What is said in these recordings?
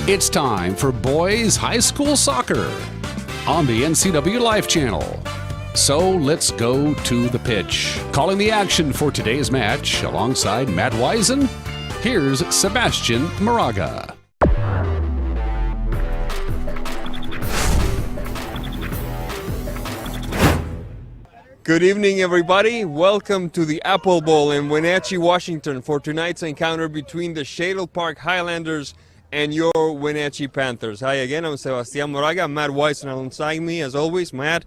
It's time for boys high school soccer on the NCW Life channel. So let's go to the pitch. Calling the action for today's match alongside Matt Wisen, here's Sebastian Moraga. Good evening, everybody. Welcome to the Apple Bowl in Wenatchee, Washington for tonight's encounter between the Shaddle Park Highlanders and your Wenatchee Panthers. Hi again, I'm Sebastian Moraga. Matt Wisen alongside me, as always. Matt,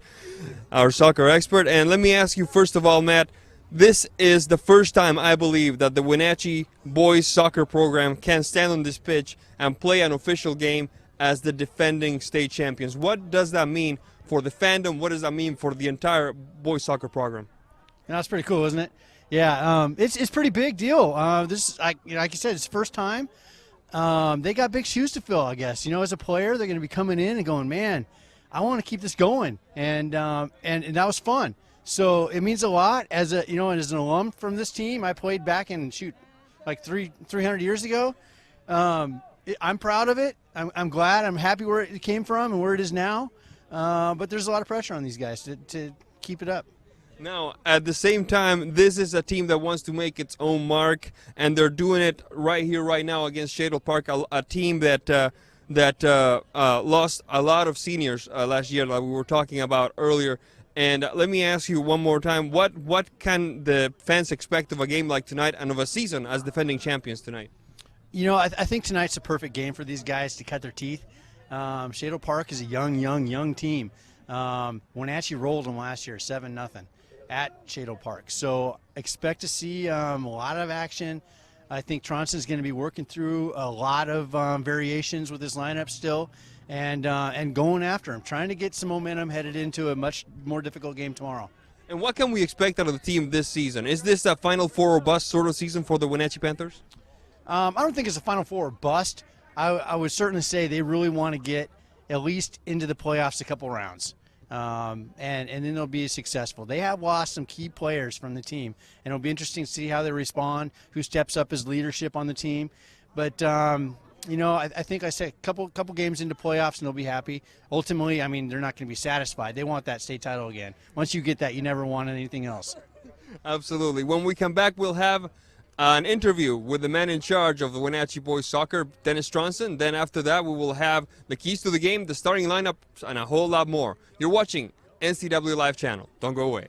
our soccer expert. And let me ask you, first of all, Matt, this is the first time, I believe, that the Wenatchee boys soccer program can stand on this pitch and play an official game as the defending state champions. What does that mean for the fandom? What does that mean for the entire boys soccer program? That's pretty cool, isn't it? Yeah, it's pretty big deal. This, like you said, it's the first time. They got big shoes to fill, I guess. You know, as a player, they're going to be coming in and going, man, I want to keep this going, and that was fun. So it means a lot as a as an alum from this team. I played back in like 300 years ago. I'm proud of it. I'm glad. I'm happy where it came from and where it is now. But there's a lot of pressure on these guys to keep it up. Now, at the same time, this is a team that wants to make its own mark, and they're doing it right here, right now against Shaddle Park, a team that lost a lot of seniors last year, like we were talking about earlier. And let me ask you one more time, what can the fans expect of a game like tonight and of a season as defending champions tonight? You know, I think tonight's a perfect game for these guys to cut their teeth. Shaddle Park is a young team. Wenatchee rolled them last year 7-0 at Shaddle Park. So expect to see a lot of action. I think Tronson's going to be working through a lot of variations with his lineup still and going after him, trying to get some momentum headed into a much more difficult game tomorrow. And what can we expect out of the team this season? Is this a Final Four or bust sort of season for the Wenatchee Panthers? I don't think it's a Final Four or bust. I would certainly say they really want to get at least into the playoffs a couple rounds, and then they'll be successful. They have lost some key players from the team, and it'll be interesting to see how they respond, who steps up as leadership on the team. But I think I said a couple games into playoffs and they'll be happy. Ultimately, I mean, they're not going to be satisfied. They want that state title again. Once you get that, you never want anything else. Absolutely. When we come back, we'll have an interview with the man in charge of the Wenatchee boys soccer, Dennis Tronson. Then after that, we will have the keys to the game, the starting lineup, and a whole lot more. You're watching NCW Live channel. Don't go away.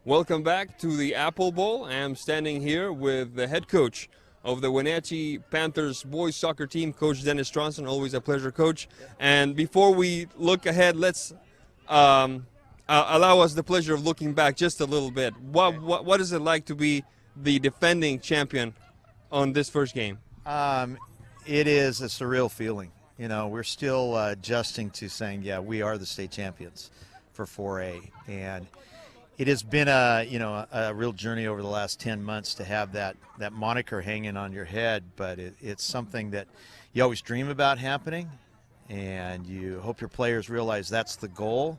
Welcome back to the Apple Bowl. I am standing here with the head coach of the Wenatchee Panthers boys soccer team, Coach Dennis Tronson. Always a pleasure, Coach. And before we look ahead, let's allow us the pleasure of looking back just a little bit. What is it like to be the defending champion on this first game? It is a surreal feeling. You know, we're still adjusting to saying, yeah, we are the state champions for 4A, and it has been a real journey over the last 10 months to have that moniker hanging on your head. But it's something that you always dream about happening, and you hope your players realize that's the goal.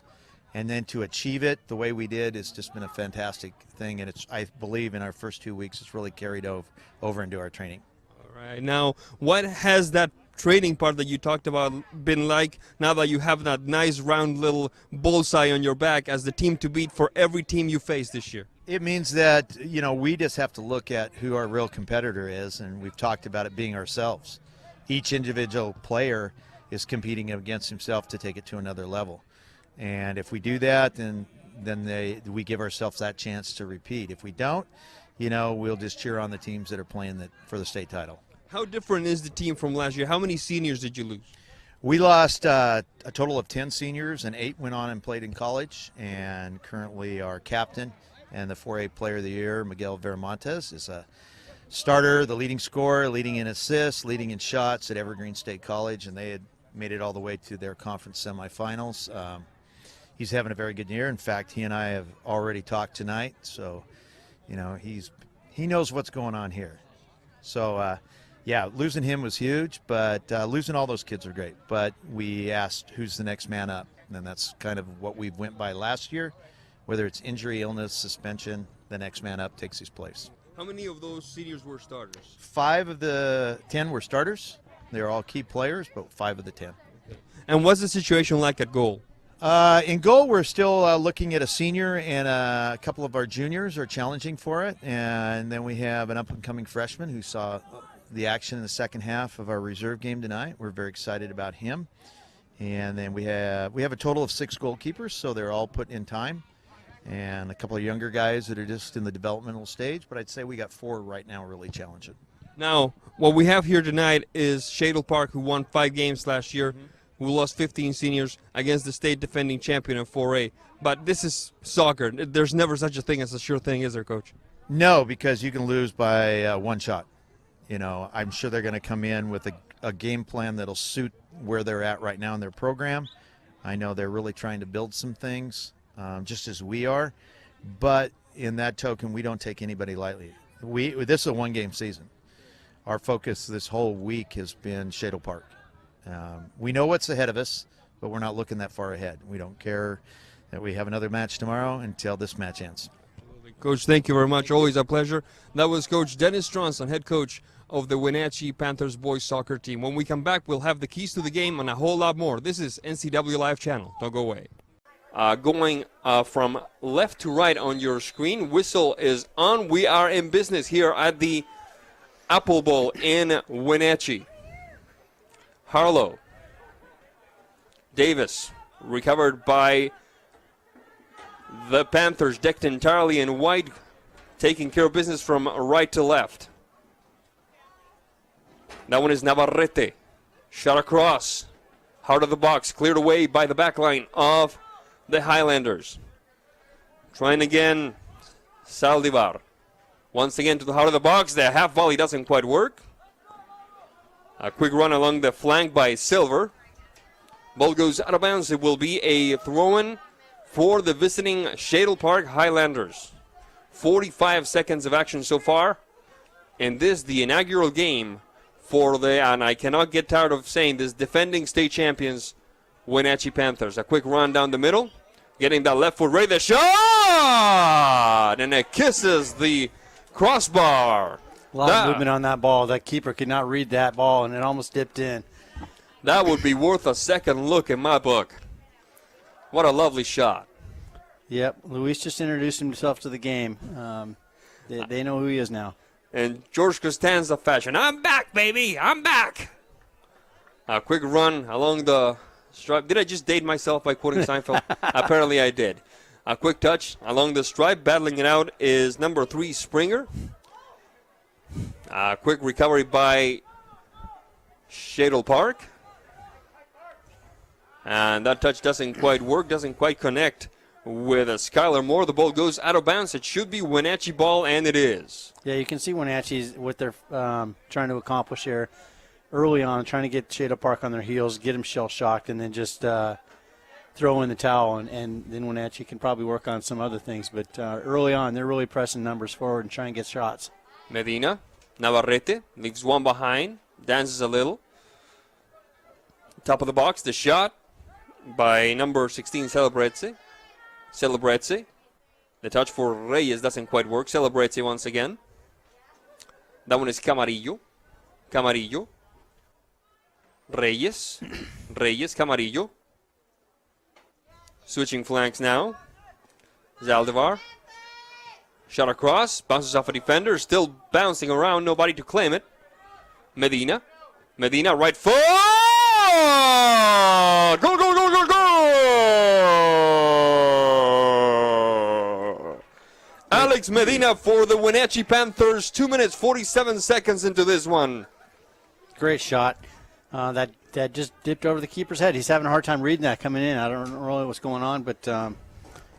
And then to achieve it the way we did has just been a fantastic thing. And I believe in our first 2 weeks, it's really carried over into our training. All right. Now, what has that training part that you talked about been like now that you have that nice round little bullseye on your back as the team to beat for every team you face this year? It means that, we just have to look at who our real competitor is. And we've talked about it being ourselves. Each individual player is competing against himself to take it to another level. And if we do that, then we give ourselves that chance to repeat. If we don't, we'll just cheer on the teams that are playing for the state title. How different is the team from last year? How many seniors did you lose? We lost a total of 10 seniors, and 8 went on and played in college. And currently our captain and the 4A Player of the Year, Miguel Veramontes, is a starter, the leading scorer, leading in assists, leading in shots at Evergreen State College, and they had made it all the way to their conference semifinals. He's having a very good year. In fact, he and I have already talked tonight, so he knows what's going on here. So yeah, losing him was huge, but losing all those kids are great. But we asked who's the next man up, and that's kind of what we went by last year. Whether it's injury, illness, suspension, the next man up takes his place. How many of those seniors were starters? 5 of the 10 were starters, They're all key players, but 5 of the 10. And what's the situation like at goal? In goal, we're still looking at a senior, and a couple of our juniors are challenging for it. And then we have an up-and-coming freshman who saw the action in the second half of our reserve game tonight. We're very excited about him. And then we have a total of 6 goalkeepers, so they're all put in time. And a couple of younger guys that are just in the developmental stage. But I'd say we got 4 right now really challenging. Now, what we have here tonight is Shaddle Park, who won 5 games last year, who lost 15 seniors against the state defending champion in 4A. But this is soccer. There's never such a thing as a sure thing, is there, Coach? No, because you can lose by 1 shot. You know, I'm sure they're going to come in with a game plan that'll suit where they're at right now in their program. I know they're really trying to build some things, just as we are. But in that token, we don't take anybody lightly. This is a 1-game season. Our focus this whole week has been Shaddle Park. We know what's ahead of us, but we're not looking that far ahead. We don't care that we have another match tomorrow until this match ends. Coach, thank you very much. Always a pleasure. That was Coach Dennis Stronson, head coach of the Wenatchee Panthers boys soccer team. When we come back, we'll have the keys to the game and a whole lot more. This is NCW Live Channel. Don't go away. Going from left to right on your screen, whistle is on. We are in business here at the Apple Bowl in Wenatchee. Harlow. Davis, recovered by the Panthers, decked entirely in white, taking care of business from right to left. That one is Navarrete. Shot across. Heart of the box, cleared away by the back line of the Highlanders. Trying again, Saldivar. Once again to the heart of the box. The half volley doesn't quite work. A quick run along the flank by Silver. Ball goes out of bounds. It will be a throw-in for the visiting Shaddle Park Highlanders. 45 seconds of action so far. And this, the inaugural game for the, and I cannot get tired of saying this, defending state champions, Wenatchee Panthers. A quick run down the middle. Getting that left foot ready. The shot! And it kisses the crossbar. A lot of movement on that ball. That keeper could not read that ball, and it almost dipped in. That would be worth a second look in my book. What a lovely shot. Yep, Luis just introduced himself to the game. They know who he is now. And George Costanza fashion. I'm back, baby. I'm back. A quick run along the stripe. Did I just date myself by quoting Seinfeld? Apparently I did. A quick touch along the stripe. Battling it out is number 3, Springer. A quick recovery by Shaddle Park. And that touch doesn't quite work, doesn't quite connect with Skylar Moore. The ball goes out of bounds. It should be Wenatchee ball, and it is. Yeah, you can see Wenatchee's what they're trying to accomplish here early on, trying to get Shaddle Park on their heels, get them shell-shocked, and then just throw in the towel. And then Wenatchee can probably work on some other things. But early on, they're really pressing numbers forward and trying to get shots. Medina, Navarrete, leaves one behind, dances a little. Top of the box, the shot by number 16, Celebrezze. The touch for Reyes doesn't quite work. Celebrezze once again. That one is Camarillo. Reyes, Camarillo. Switching flanks now. Zaldivar. Shot across, bounces off a defender, still bouncing around, nobody to claim it. Medina, right foot! Goal, goal, goal, goal, goal! Alex Medina for the Wenatchee Panthers, 2 minutes, 47 seconds into this one. Great shot. That just dipped over the keeper's head. He's having a hard time reading that coming in. I don't know really what's going on, but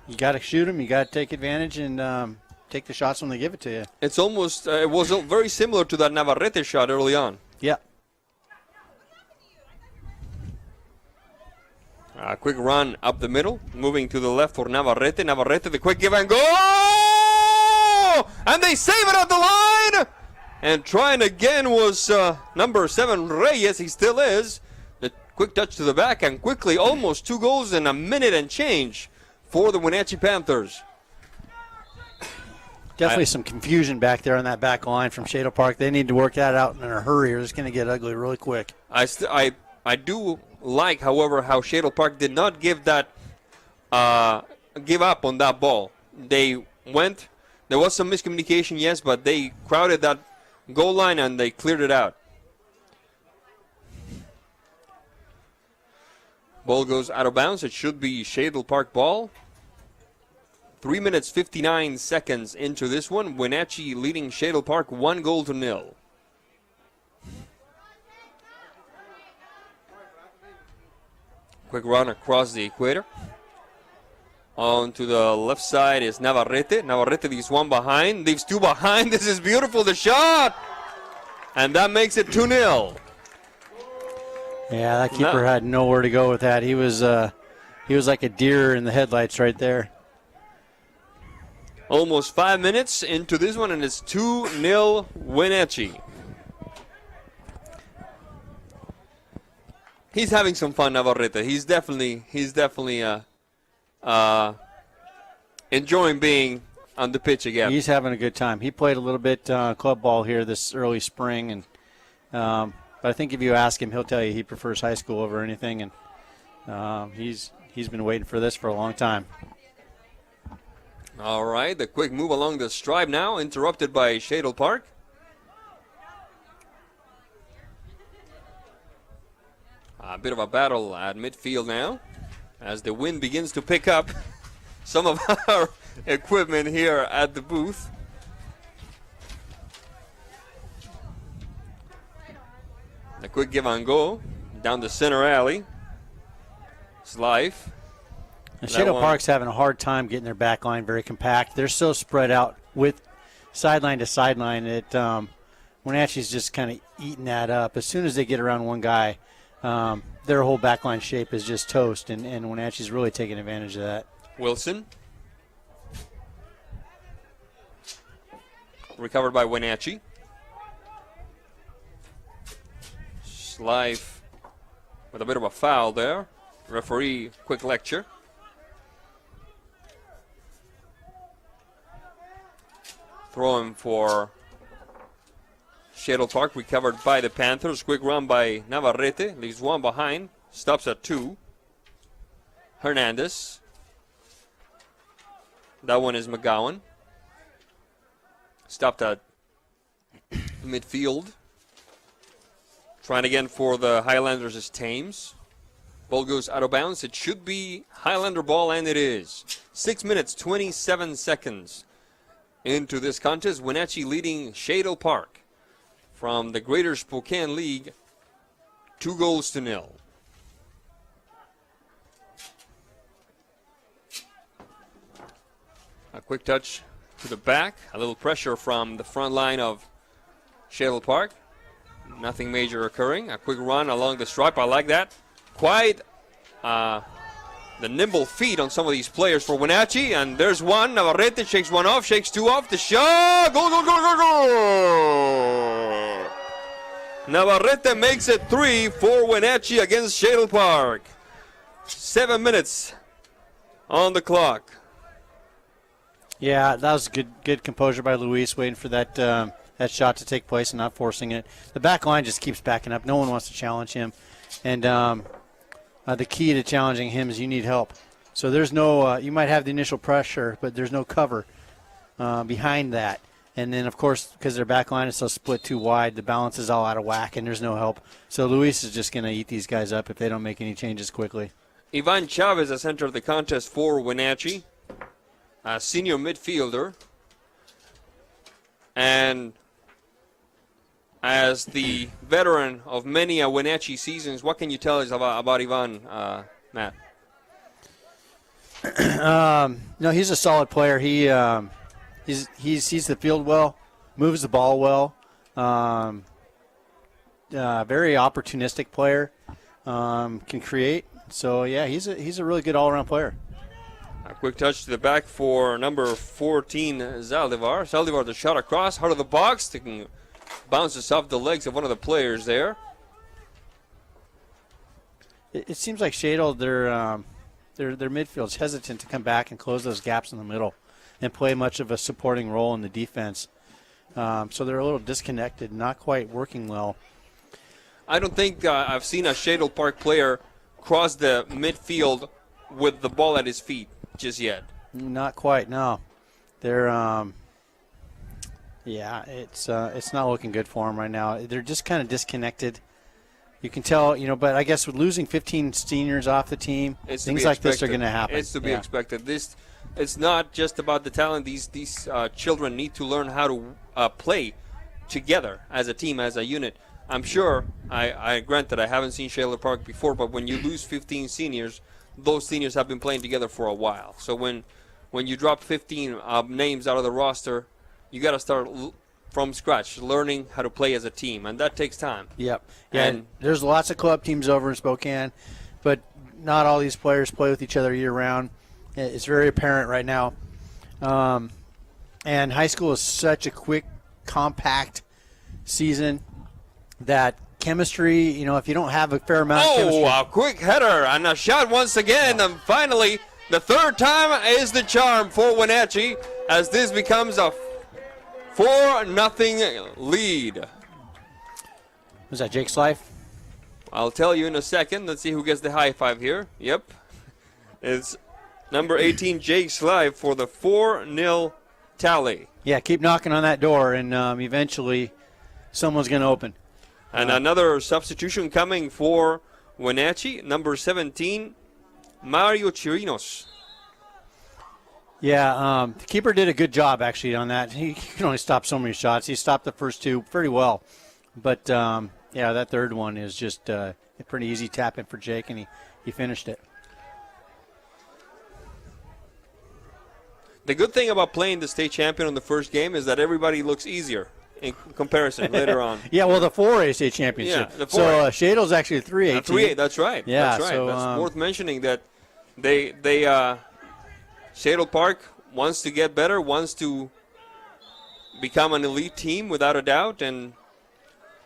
you got to shoot him. You got to take advantage and take the shots when they give it to you. It's almost, it was very similar to that Navarrete shot early on. Yeah. A quick run up the middle, moving to the left for Navarrete. Navarrete, the quick give and go! And they save it at the line! And trying again was number 7, Reyes. He still is. The quick touch to the back and quickly almost 2 goals in a minute and change for the Wenatchee Panthers. Definitely some confusion back there on that back line from Shaddle Park. They need to work that out in a hurry, or it's going to get ugly really quick. I do like, however, how Shaddle Park did not give up on that ball. They went. There was some miscommunication, yes, but they crowded that goal line and they cleared it out. Ball goes out of bounds. It should be Shaddle Park ball. 3 minutes, 59 seconds into this one. Wenatchee leading Shaddle Park 1-0. Quick run across the equator. On to the left side is Navarrete. Navarrete leaves one behind, leaves two behind. This is beautiful, the shot! And that makes it 2-0. Yeah, that keeper had nowhere to go with that. He was like a deer in the headlights right there. Almost 5 minutes into this one, and it's 2-0 Wenatchee. He's having some fun, Navarrete. He's definitely enjoying being on the pitch again. He's having a good time. He played a little bit club ball here this early spring, and but I think if you ask him, he'll tell you he prefers high school over anything, and he's been waiting for this for a long time. All right, the quick move along the stripe now, interrupted by Shaddle Park. A bit of a battle at midfield now as the wind begins to pick up some of our equipment here at the booth. A quick give and go down the center alley. It's live. And Shaddle Park's having a hard time getting their back line very compact. They're so spread out with sideline to sideline that Wenatchee's just kind of eating that up. As soon as they get around one guy, their whole backline shape is just toast, and Wenatchee's really taking advantage of that. Wilson. Recovered by Wenatchee. Slive with a bit of a foul there. Referee, quick lecture. Throwing for Shaddle Park, recovered by the Panthers. Quick run by Navarrete, leaves one behind, stops at 2. Hernandez. That one is McGowan. Stopped at midfield. Trying again for the Highlanders is Thames. Ball goes out of bounds. It should be Highlander ball, and it is. 6 minutes, 27 seconds into this contest. Wenatchee leading Shaddle Park from the Greater Spokane League 2-0. A quick touch to the back. A little pressure from the front line of Shaddle Park. Nothing major occurring. A quick run along the stripe. I like that. Quite the nimble feet on some of these players for Wenatchee. And there's one. Navarrete shakes one off, shakes two off. The shot. Goal, goal, goal, goal, goal. Navarrete makes it 3 for Wenatchee against Shaddle Park. 7 minutes on the clock. Yeah, that was good composure by Luis, waiting for that that shot to take place and not forcing it. The back line just keeps backing up. No one wants to challenge him. And the key to challenging him is you need help. So there's no, you might have the initial pressure, but there's no cover behind that. And then, of course, because their back line is so split too wide, the balance is all out of whack and there's no help. So Luis is just going to eat these guys up if they don't make any changes quickly. Ivan Chavez has entered the contest for Wenatchee, a senior midfielder. And as the veteran of many Wenatchee seasons, what can you tell us about Ivan, Matt? No, he's a solid player. He sees the field well, moves the ball well. Very opportunistic player, can create. So yeah, he's a really good all-around player. A quick touch to the back for number 14, Zaldivar. Zaldivar, the shot across, heart of the box, taking bounces off the legs of one of the players there. It seems like Shaddle, their midfield's hesitant to come back and close those gaps in the middle. and play much of a supporting role in the defense. So they're a little disconnected, not quite working well. I don't think I've seen a Shadle Park player cross the midfield with the ball at his feet just yet. Not quite, no. They're, it's not looking good for them right now. They're just kind of disconnected. You can tell, but I guess with losing 15 seniors off the team, things like this are going to happen. It's to be expected. It's not just about the talent. These children need to learn how to play together as a team, as a unit. I'm sure, I grant that I haven't seen Shadle Park before, but when you lose 15 seniors, those seniors have been playing together for a while. So when you drop 15 names out of the roster, you got to start from scratch, learning how to play as a team, and that takes time. Yep. Yeah, and there's lots of club teams over in Spokane, but not all these players play with each other year-round. It's very apparent right now. And high school is such a quick, compact season that chemistry, if you don't have a fair amount of chemistry. Oh, a quick header and a shot once again, and finally, the third time is the charm for Wenatchee as this becomes a 4-0 lead. Was that Jake's life? I'll tell you in a second. Let's see who gets the high five here. Yep. It's number 18, Jake Slive, for the 4-0 tally. Yeah, keep knocking on that door, and eventually someone's going to open. And another substitution coming for Wenatchee, number 17, Mario Chirinos. Yeah, the keeper did a good job, actually, on that. He can only stop so many shots. He stopped the first two pretty well. But, that third one is just a pretty easy tap-in for Jake, and he finished it. The good thing about playing the state champion on the first game is that everybody looks easier in comparison later on. Yeah, well, the 4A state championship. Yeah, the 4A. So Shadle's actually a 3A team. 3A, that's right. Yeah, that's right. so, that's worth mentioning that they Shadle Park wants to get better, wants to become an elite team without a doubt, and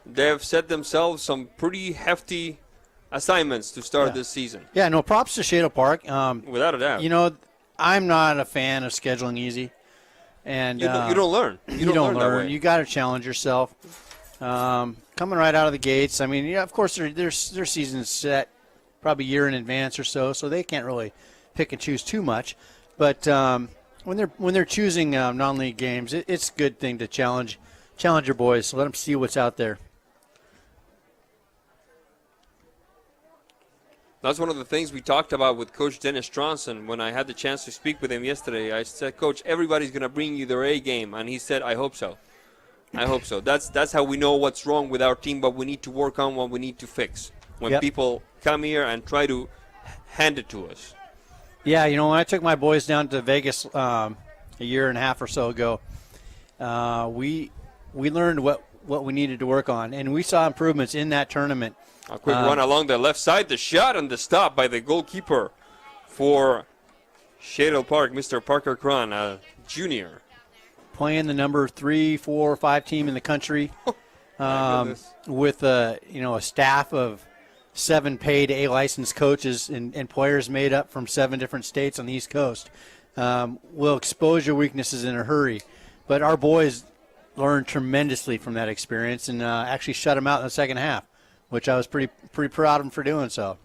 they've set themselves some pretty hefty assignments to start this season. Yeah, no, props to Shadle Park. Without a doubt. I'm not a fan of scheduling easy. And you don't learn. You don't learn that way. You got to challenge yourself. Coming right out of the gates. I mean, of course, their season's set probably a year in advance or so they can't really pick and choose too much. But when they're choosing non-league games, it's a good thing to challenge your boys. So let them see what's out there. That's one of the things we talked about with Coach Dennis Stronson when I had the chance to speak with him yesterday. I said, Coach, everybody's going to bring you their A game. And he said, I hope so. I hope so. That's how we know what's wrong with our team, but we need to work on what we need to fix when people come here and try to hand it to us. Yeah, when I took my boys down to Vegas a year and a half or so ago, we learned what we needed to work on, and we saw improvements in that tournament. A quick run along the left side, the shot and the stop by the goalkeeper for Shadle Park, Mr. Parker Cron, a junior. Playing the number 3, 4, 5 team in the country with a staff of 7 paid A-licensed coaches and players made up from 7 different states on the East Coast. Will expose your weaknesses in a hurry. But our boys learned tremendously from that experience and actually shut them out in the second half, which I was pretty proud of them for doing so.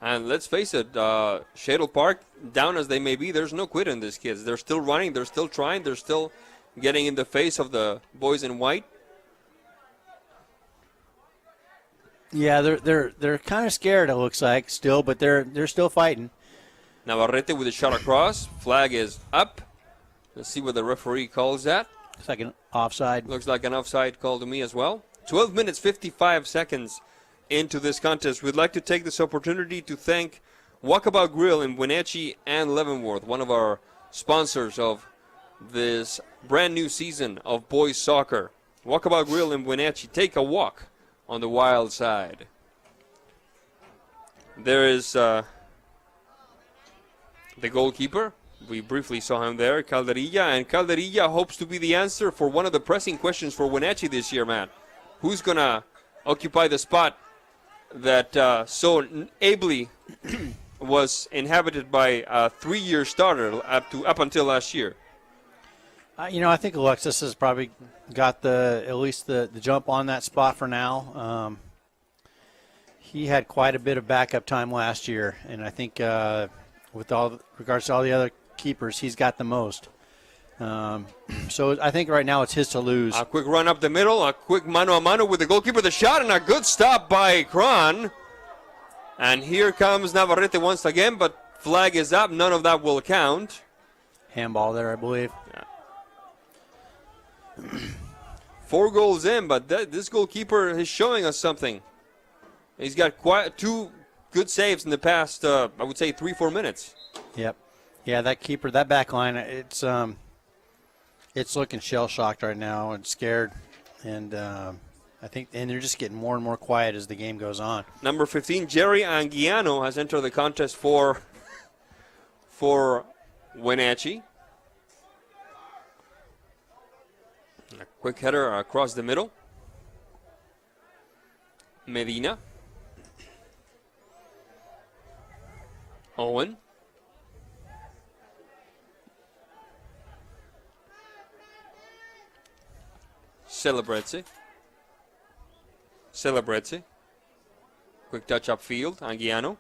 And let's face it, Shadle Park, down as they may be, there's no quit in these kids. They're still running, they're still trying, they're still getting in the face of the boys in white. Yeah, they're kind of scared, it looks like, still, but they're still fighting. Navarrete with a shot across. Flag is up. Let's see what the referee calls that. Looks like an offside. Looks like an offside call to me as well. 12 minutes, 55 seconds into this contest. We'd like to take this opportunity to thank Walkabout Grill in Wenatchee and Leavenworth, one of our sponsors of this brand new season of boys soccer. Walkabout Grill in Wenatchee. Take a walk on the wild side. There is the goalkeeper. We briefly saw him there, Calderilla, and Calderilla hopes to be the answer for one of the pressing questions for Wenatchee this year, Matt. Who's going to occupy the spot that so ably was inhabited by a 3-year starter up until last year. I think Alexis has probably got at least the jump on that spot for now. He had quite a bit of backup time last year, and I think with regards to all the other keepers, he's got the most. So I think right now it's his to lose. A quick run up the middle, a quick mano-a-mano with the goalkeeper, the shot, and a good stop by Kron. And here comes Navarrete once again, but flag is up. None of that will count. Handball there, I believe. Yeah. 4 goals in, but this goalkeeper is showing us something. He's got quite 2 good saves in the past, I would say, 3-4 minutes. Yep. Yeah, that keeper, that back line, it's looking shell-shocked right now and scared. And I think they're just getting more and more quiet as the game goes on. Number 15, Jerry Anguiano, has entered the contest for Wenatchee. A quick header across the middle. Medina. Owen. Celebrezzi. Quick touch upfield. Anguiano.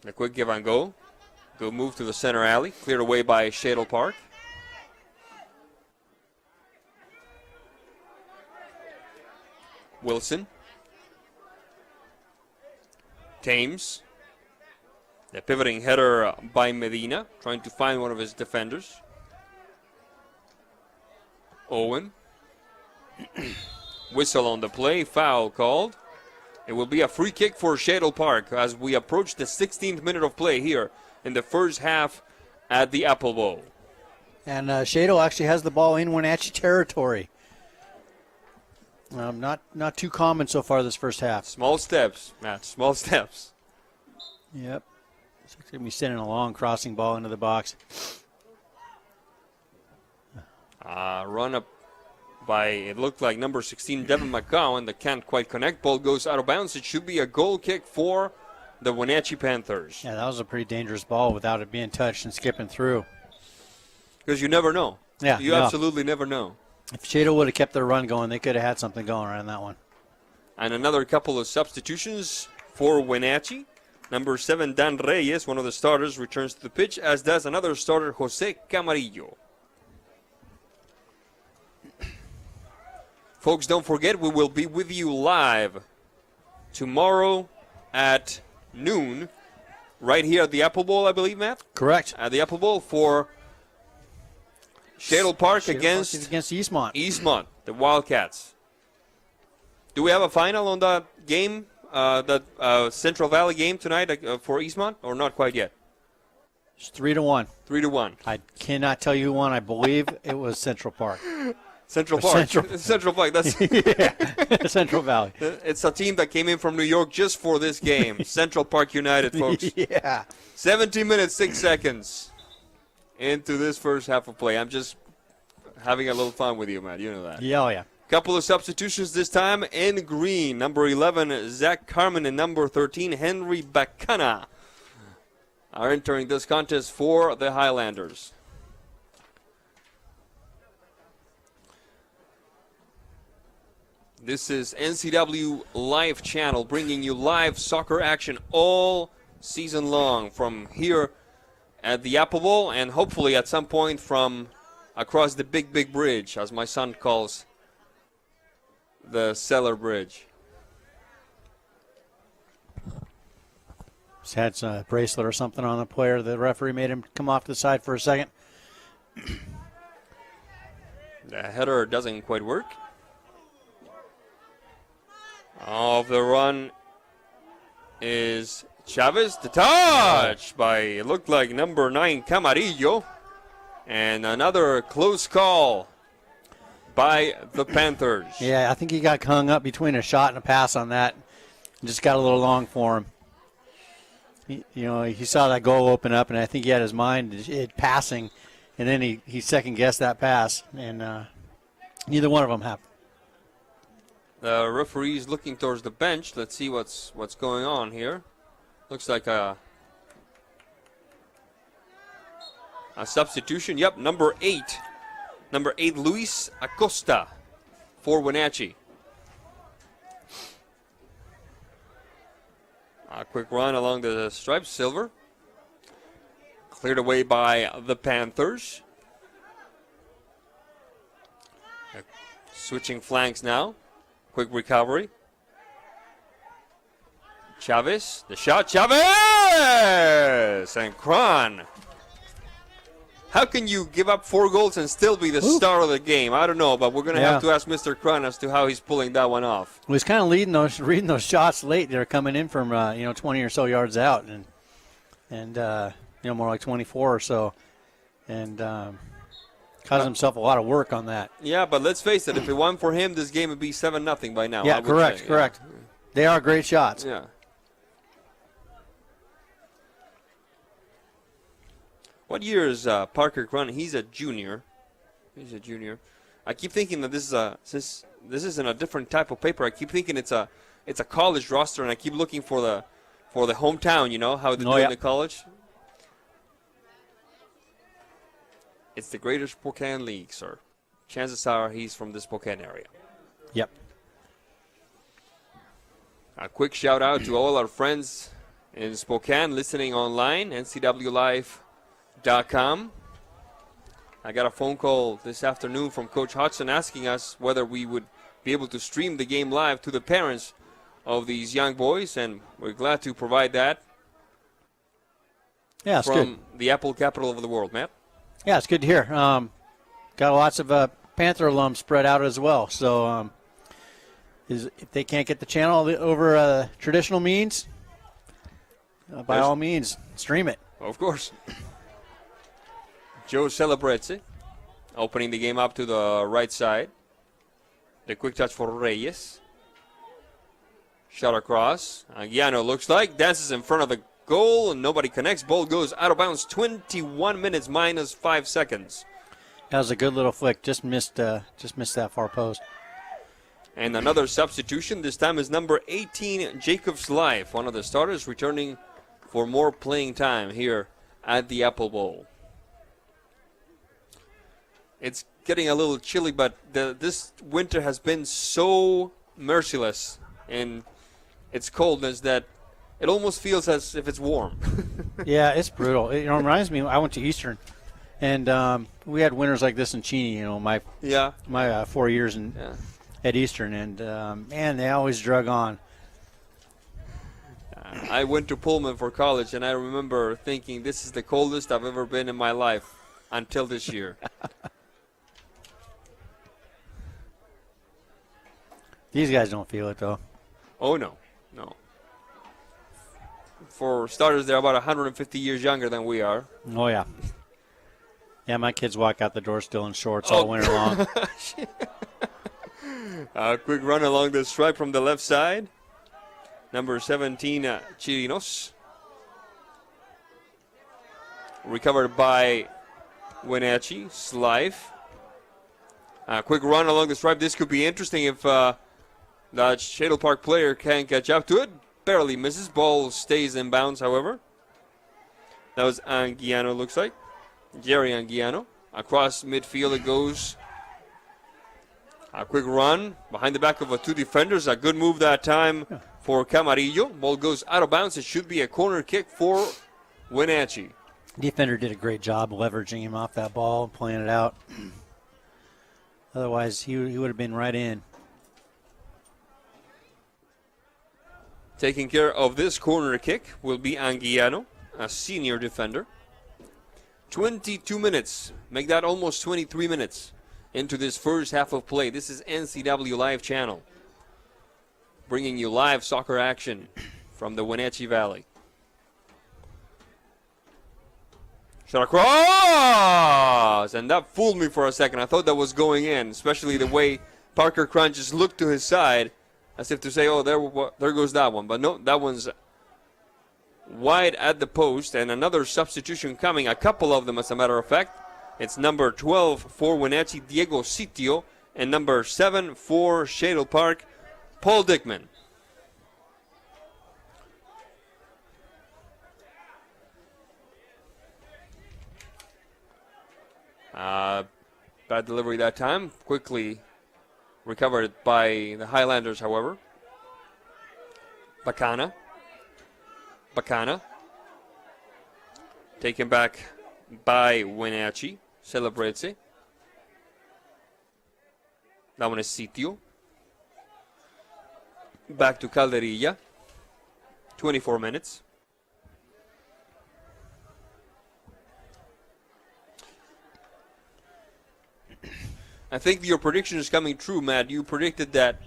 A quick give and go. Good move to the center alley. Cleared away by Shaddle Park. Wilson. Thames. The pivoting header by Medina, trying to find one of his defenders. Owen. Whistle on the play, foul called. It will be a free kick for Shaddle Park as we approach the 16th minute of play here in the first half at the Apple Bowl. And Shaddle actually has the ball in Wenatchee territory. Not too common so far this first half. Small steps, Matt, small steps. Yep. It's going to be sending a long crossing ball into the box. Run up by, it looked like number 16, Devin McCowan, that can't quite connect. Ball goes out of bounds. It should be a goal kick for the Wenatchee Panthers. Yeah, that was a pretty dangerous ball without it being touched and skipping through. Because you never know. Yeah, you absolutely never know. If Shaddle would have kept their run going, they could have had something going around that one. And another couple of substitutions for Wenatchee. Number 7, Dan Reyes, one of the starters, returns to the pitch, as does another starter, Jose Camarillo. Folks, don't forget, we will be with you live tomorrow at noon, right here at the Apple Bowl, I believe, Matt? Correct. At the Apple Bowl for Shaddle Park against Eastmont. Eastmont, the Wildcats. Do we have a final on that game, that Central Valley game tonight for Eastmont, or not quite yet? It's 3-1. 3-1. I cannot tell you who won. I believe it was Central Park. Central Park. Central Park. That's yeah, Central Valley. It's a team that came in from New York just for this game. Central Park United, folks. Yeah. 17 minutes, 6 seconds into this first half of play. I'm just having a little fun with you, Matt. You know that. Yeah, oh yeah. Couple of substitutions this time in green. Number 11, Zach Carmen, and number 13, Henry Bacana are entering this contest for the Highlanders. This is NCW Live Channel, bringing you live soccer action all season long from here at the Apple Bowl, and hopefully at some point from across the big bridge, as my son calls the Cellar Bridge. Just had a bracelet or something on the player. The referee made him come off to the side for a second. The header doesn't quite work. Off the run is Chavez. The touch by, it looked like number 9, Camarillo. And another close call by the Panthers. Yeah, I think he got hung up between a shot and a pass on that. Just got a little long for him. He saw that goal open up, and I think he had his mind passing, and then he second-guessed that pass, and neither one of them happened. The referee's looking towards the bench. Let's see what's going on here. Looks like a substitution. Yep, number 8. Number 8, Luis Acosta for Wenatchee. A quick run along the stripes. Silver. Cleared away by the Panthers. Switching flanks now. Quick recovery. Chavez. The shot. Chavez! And Kron. How can you give up 4 goals and still be the star of the game? I don't know, but we're going to have to ask Mr. Kron as to how he's pulling that one off. He was kind of reading those shots late. They're coming in from 20 or so yards out, and more like 24 or so, and caused himself a lot of work on that. Yeah, but let's face it. If it weren't for him, this game would be 7-0 by now. Yeah, correct. They are great shots. Yeah. What year is Parker Kron? He's a junior. I keep thinking that since this is in a different type of paper, I keep thinking it's a college roster, and I keep looking for the hometown. You know how they do in the college. It's the Greater Spokane League, sir. Chances are he's from the Spokane area. Yep. A quick shout out to all our friends in Spokane listening online, ncwlive.com. I got a phone call this afternoon from Coach Hodgson asking us whether we would be able to stream the game live to the parents of these young boys, and we're glad to provide that from the Apple capital of the world, Matt. Yeah, it's good to hear. Got lots of Panther alums spread out as well. So if they can't get the channel over traditional means, by all means, stream it. Of course. Joe Celebrezzi opening the game up to the right side. The quick touch for Reyes. Shot across. Aguiano looks like. Dances in front of the goal, and nobody connects. Ball goes out of bounds. 21 minutes minus 5 seconds. That was a good little flick. Just missed that far post. And another substitution. This time is number 18, Jacobs Life, one of the starters, returning for more playing time here at the Apple Bowl. It's getting a little chilly, but this winter has been so merciless in its coldness that it almost feels as if it's warm. Yeah, it's brutal. It reminds me, I went to Eastern, and we had winters like this in Cheney, my 4 years at Eastern, and, man, they always drug on. I went to Pullman for college, and I remember thinking this is the coldest I've ever been in my life until this year. These guys don't feel it, though. Oh, no. For starters, they're about 150 years younger than we are. Oh, yeah. Yeah, my kids walk out the door still in shorts all winter long. A quick run along the stripe from the left side. Number 17, Chirinos. Recovered by Wenatchee. Slife. A quick run along the stripe. This could be interesting if the Shaddle Park player can catch up to it. Barely misses. Ball stays in bounds, however. That was Anguiano, looks like. Jerry Anguiano. Across midfield it goes. A quick run behind the back of 2 defenders. A good move that time for Camarillo. Ball goes out of bounds. It should be a corner kick for Wenatchee. Defender did a great job leveraging him off that ball and playing it out. Otherwise, he would have been right in. Taking care of this corner kick will be Anguiano, a senior defender. 22 minutes. Make that almost 23 minutes into this first half of play. This is NCW Live Channel, bringing you live soccer action from the Wenatchee Valley. Shot across! And that fooled me for a second. I thought that was going in, especially the way Parker Kron just looked to his side as if to say, oh, there goes that one. But no, that one's wide at the post, and another substitution coming, a couple of them as a matter of fact. It's number 12 for Wenatchee, Diego Sitio, and number 7 for Shaddle Park, Paul Dickman. Bad delivery that time. Quickly recovered by the Highlanders, however. Bacana. Taken back by Wenatchee. Celebrezze. That one is Sitio. Back to Calderilla. 24 minutes. I think your prediction is coming true, Matt. You predicted that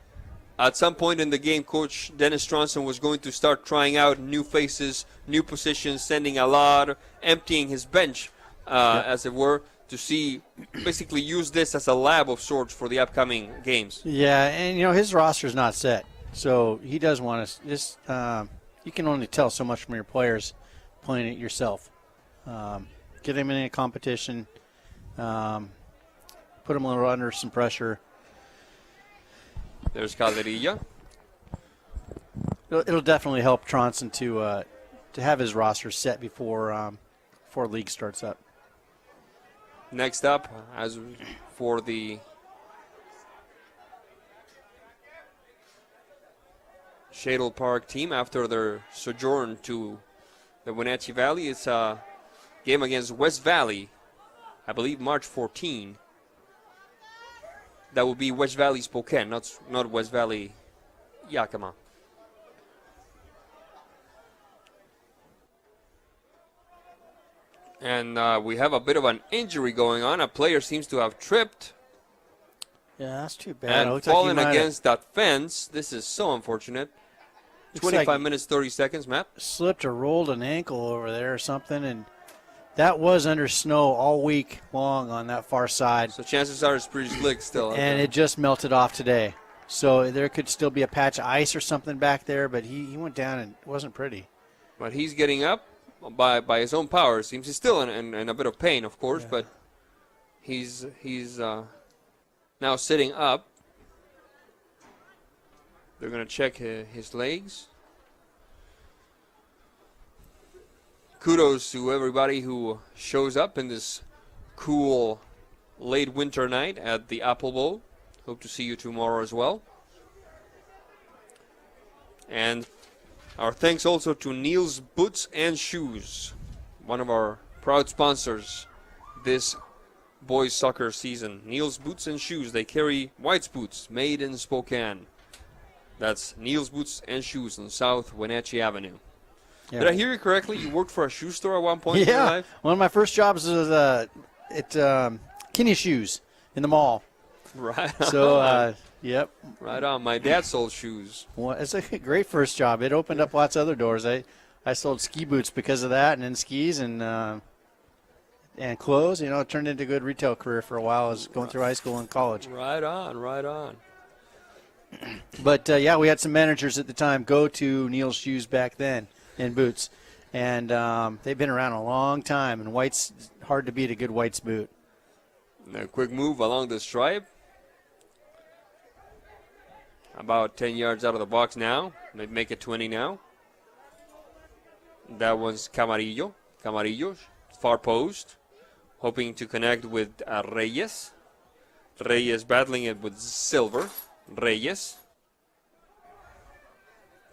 at some point in the game, Coach Dennis Stronson was going to start trying out new faces, new positions, sending a lot, emptying his bench, as it were, to see, basically use this as a lab of sorts for the upcoming games. Yeah, and, his roster's not set. So he does want to just you can only tell so much from your players playing it yourself. Get them in a competition, put them a little under some pressure. There's Calderilla. It'll definitely help Tronson to have his roster set before league starts up. Next up, as for the Shaddle Park team after their sojourn to the Wenatchee Valley, it's a game against West Valley, I believe March 14. That would be West Valley Spokane, not West Valley Yakima. And we have a bit of an injury going on. A player seems to have tripped. Yeah, that's too bad. And fallen against that fence. This is so unfortunate. 25 minutes, 30 seconds, Matt. Slipped or rolled an ankle over there or something, and that was under snow all week long on that far side. So chances are it's pretty slick still. And it just melted off today. So there could still be a patch of ice or something back there, but he went down and it wasn't pretty. But he's getting up by his own power. Seems he's still in a bit of pain, of course, but he's now sitting up. They're going to check his legs. Kudos to everybody who shows up in this cool late winter night at the Apple Bowl. Hope to see you tomorrow as well. And our thanks also to Neil's Boots and Shoes, one of our proud sponsors this boys soccer season. Neil's Boots and Shoes. They carry White's boots made in Spokane. That's Neil's Boots and Shoes on South Wenatchee Avenue. Yeah. Did I hear you correctly? You worked for a shoe store at one point in your life? One of my first jobs was at Kinney Shoes in the mall. Right. So, yep. Right on. My dad sold shoes. Well, it's a great first job. It opened up lots of other doors. I sold ski boots because of that, and then skis and clothes. It turned into a good retail career for a while as going through high school and college. Right on, right on. But, we had some managers at the time go to Neil's Shoes back then in boots. And they've been around a long time, and White's hard to beat a good White's boot. And a quick move along the stripe. About 10 yards out of the box now. They make it 20 now. That was Camarillo. Camarillo, far post. Hoping to connect with Reyes. Reyes battling it with Silver. Reyes.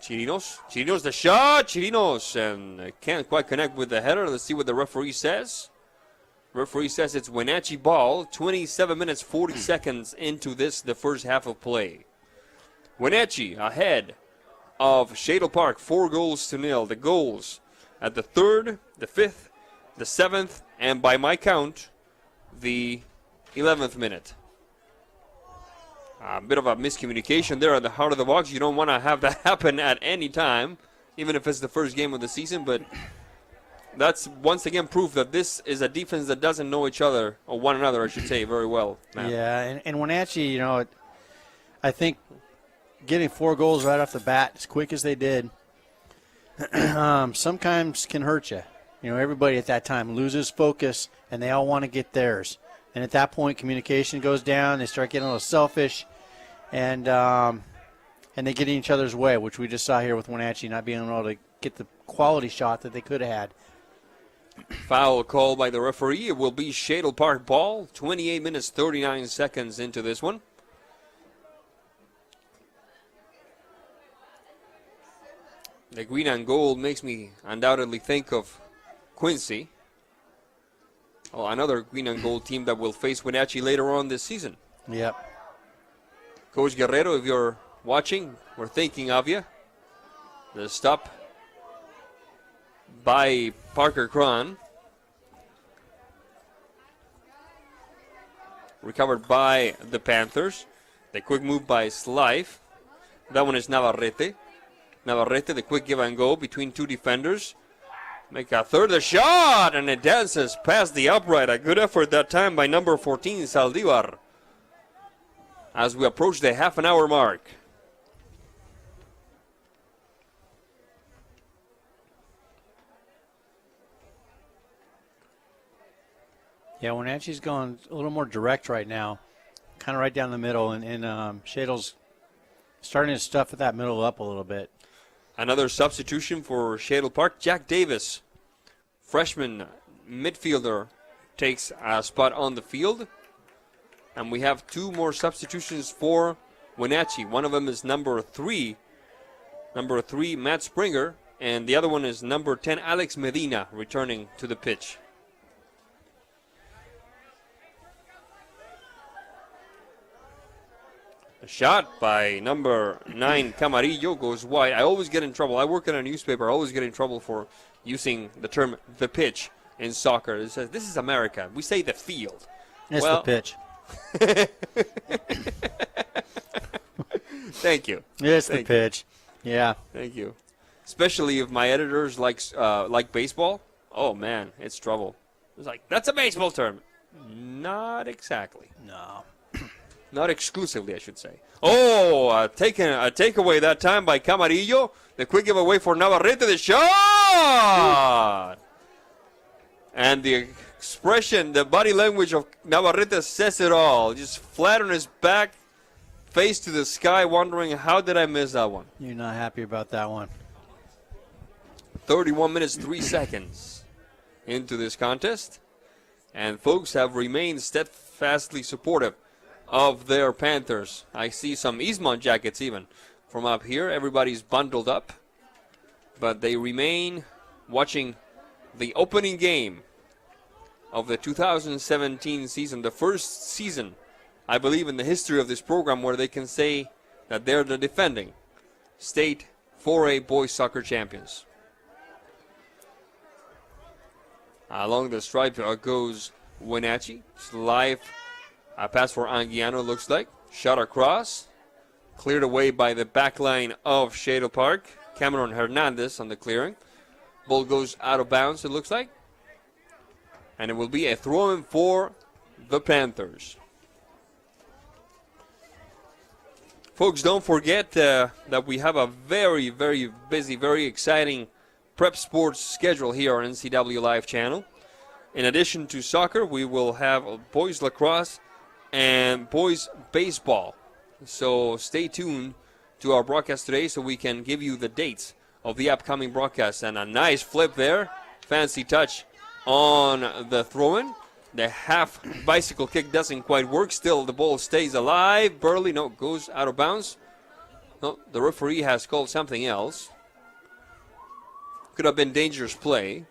Chirinos the shot. Chirinos and can't quite connect with the header. Let's see what the referee says. Referee says it's Wenatchee ball. 27 minutes, 40 seconds into the first half of play. Wenatchee ahead of Shaddle Park, 4-0. The goals at the 3rd, the 5th, the 7th, and by my count, the 11th minute. A bit of a miscommunication there at the heart of the box. You don't want to have that happen at any time, even if it's the first game of the season. But that's once again proof that this is a defense that doesn't know each other, or one another, I should say, very well. Now. Yeah, and Wenatchee, I think getting 4 goals right off the bat as quick as they did sometimes can hurt you. Everybody at that time loses focus, and they all want to get theirs. And at that point, communication goes down. They start getting a little selfish. And and they get in each other's way, which we just saw here with Wenatchee not being able to get the quality shot that they could have had. Foul called by the referee. It will be Shaddle Park ball. 28 minutes, 39 seconds into this one. The green and gold makes me undoubtedly think of Quincy. Oh, another green and gold team that will face Wenatchee later on this season. Yep. Coach Guerrero, if you're watching, we're thinking of you. The stop by Parker Cron. Recovered by the Panthers. The quick move by Slife. That one is Navarrete. Navarrete, the quick give and go between two defenders. Make a third the shot, and it dances past the upright. A good effort that time by number 14, Saldivar. As we approach the half-an-hour mark. Yeah, Wenatchee's going a little more direct right now, kind of right down the middle, and Shaddle's starting to stuff that middle up a little bit. Another substitution for Shaddle Park. Jack Davis, freshman midfielder, takes a spot on the field. And we have two more substitutions for Wenatchee. One of them is number 3, Matt Springer, and the other one is number 10, Alex Medina, returning to the pitch. A shot by number 9, Camarillo, goes wide. I always get in trouble. I work at a newspaper. I always get in trouble for using the term the pitch in soccer. It says, this is America. We say the field. It's the pitch. Thank you. It's the pitch. Yeah. Thank you. Especially if my editors like baseball. Oh, man, it's trouble. It's like, that's a baseball term. Not exactly. No. Not exclusively, I should say. Oh, a takeaway that time by Camarillo. The quick giveaway for Navarrete. The shot! And the expression, the body language of Navarrete says it all. Just flat on his back, face to the sky, wondering, how did I miss that one? You're not happy about that one. 31 minutes, 3 seconds into this contest. And folks have remained steadfastly supportive of their Panthers. I see some Eastmont jackets even from up here. Everybody's bundled up. But they remain watching the opening game of the 2017 season, the first season, I believe, in the history of this program where they can say that they're the defending state 4A boys soccer champions. Along the stripe goes Wenatchee. Live pass for Anguiano, looks like. Shot across. Cleared away by the back line of Shaddle Park. Cameron Hernandez on the clearing. Ball goes out of bounds, it looks like. And it will be a throw-in for the Panthers. Folks, don't forget that we have a very, very busy, very exciting prep sports schedule here on NCW Live channel. In addition to soccer, we will have boys lacrosse and boys baseball. So stay tuned to our broadcast today so we can give you the dates of the upcoming broadcast. And a nice flip there. Fancy touch on the throw-in. The half bicycle kick doesn't quite work. Still, the ball stays alive. Burley, no, goes out of bounds. No, the referee has called something else. Could have been dangerous play.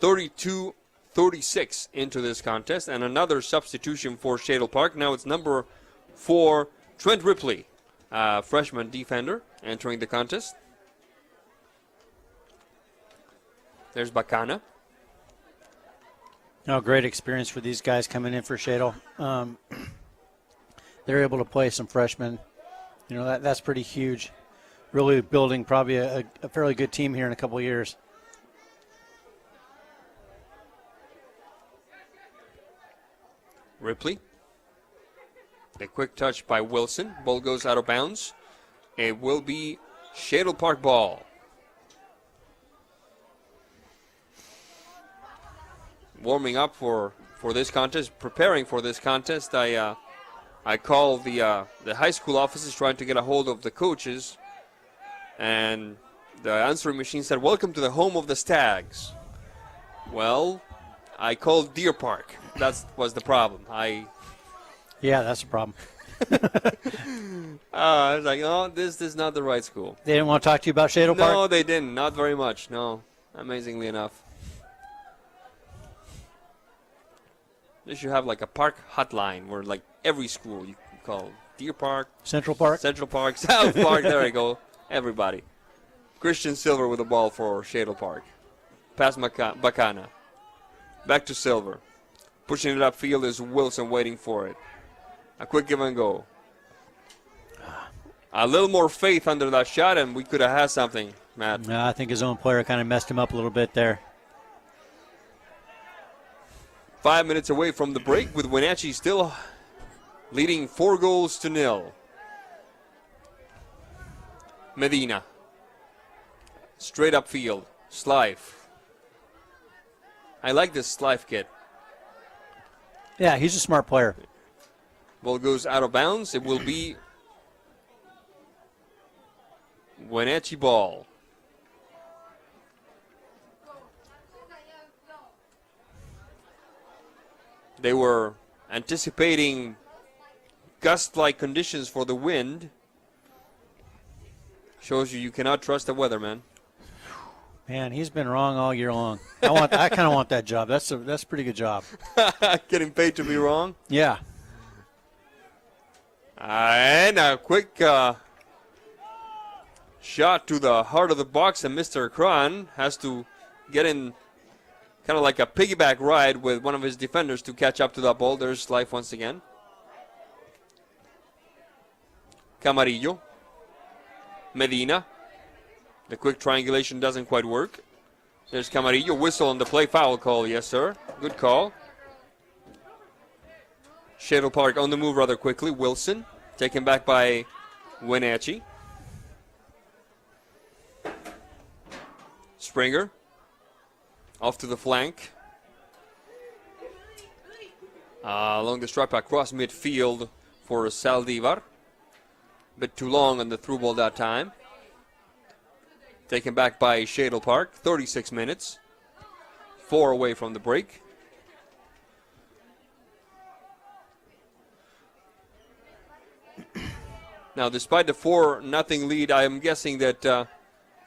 32-36 into this contest. And another substitution for Shaddle Park. Now it's number 4, Trent Ripley, freshman defender, entering the contest. There's Bacana. No, great experience for these guys coming in for Shaddle. They're able to play some freshmen. You know, that's pretty huge. Really building probably a fairly good team here in a couple of years. Ripley. The quick touch by Wilson. Ball goes out of bounds. It will be Shaddle Park ball. Warming up for this contest, preparing for this contest, I I called the high school offices trying to get a hold of the coaches, and the answering machine said, "Welcome to the home of the Stags." Well, I called Deer Park. That was the problem. Yeah, that's a problem. I was like, "Oh, this is not the right school." They didn't want to talk to you about Shaddle Park? No, they didn't. Not very much. No, amazingly enough. They should have like a park hotline where like every school you can call. Deer Park, Central Park, South Park. There you go. Everybody. Christian Silver with the ball for Shaddle Park. Past Bacana. Back to Silver. Pushing it upfield is Wilson waiting for it. A quick give and go. A little more faith under that shot, and we could have had something, Matt. I think his own player kind of messed him up a little bit there. 5 minutes away from the break with Wenatchee still leading 4-0. Medina. Straight upfield. Slife. I like this Slife kid. Yeah, he's a smart player. Ball goes out of bounds. It will be Wenatchee ball. They were anticipating gust-like conditions for the wind. Shows you cannot trust the weather, man. Man, he's been wrong all year long. I kind of want that job. That's a pretty good job. Getting paid to be wrong. Yeah. And a quick shot to the heart of the box, and Mr. Cron has to get in kind of like a piggyback ride with one of his defenders to catch up to that ball. There's Life once again. Camarillo. Medina. The quick triangulation doesn't quite work. There's Camarillo. Whistle on the play. Foul call. Yes, sir. Good call. Shaddle Park on the move rather quickly. Wilson taken back by Wenatchee. Springer off to the flank. Along the stripe across midfield for Saldivar. Bit too long on the through ball that time. Taken back by Shaddle Park. 36 minutes. 4 away from the break. Now, despite the 4-0 lead, I am guessing that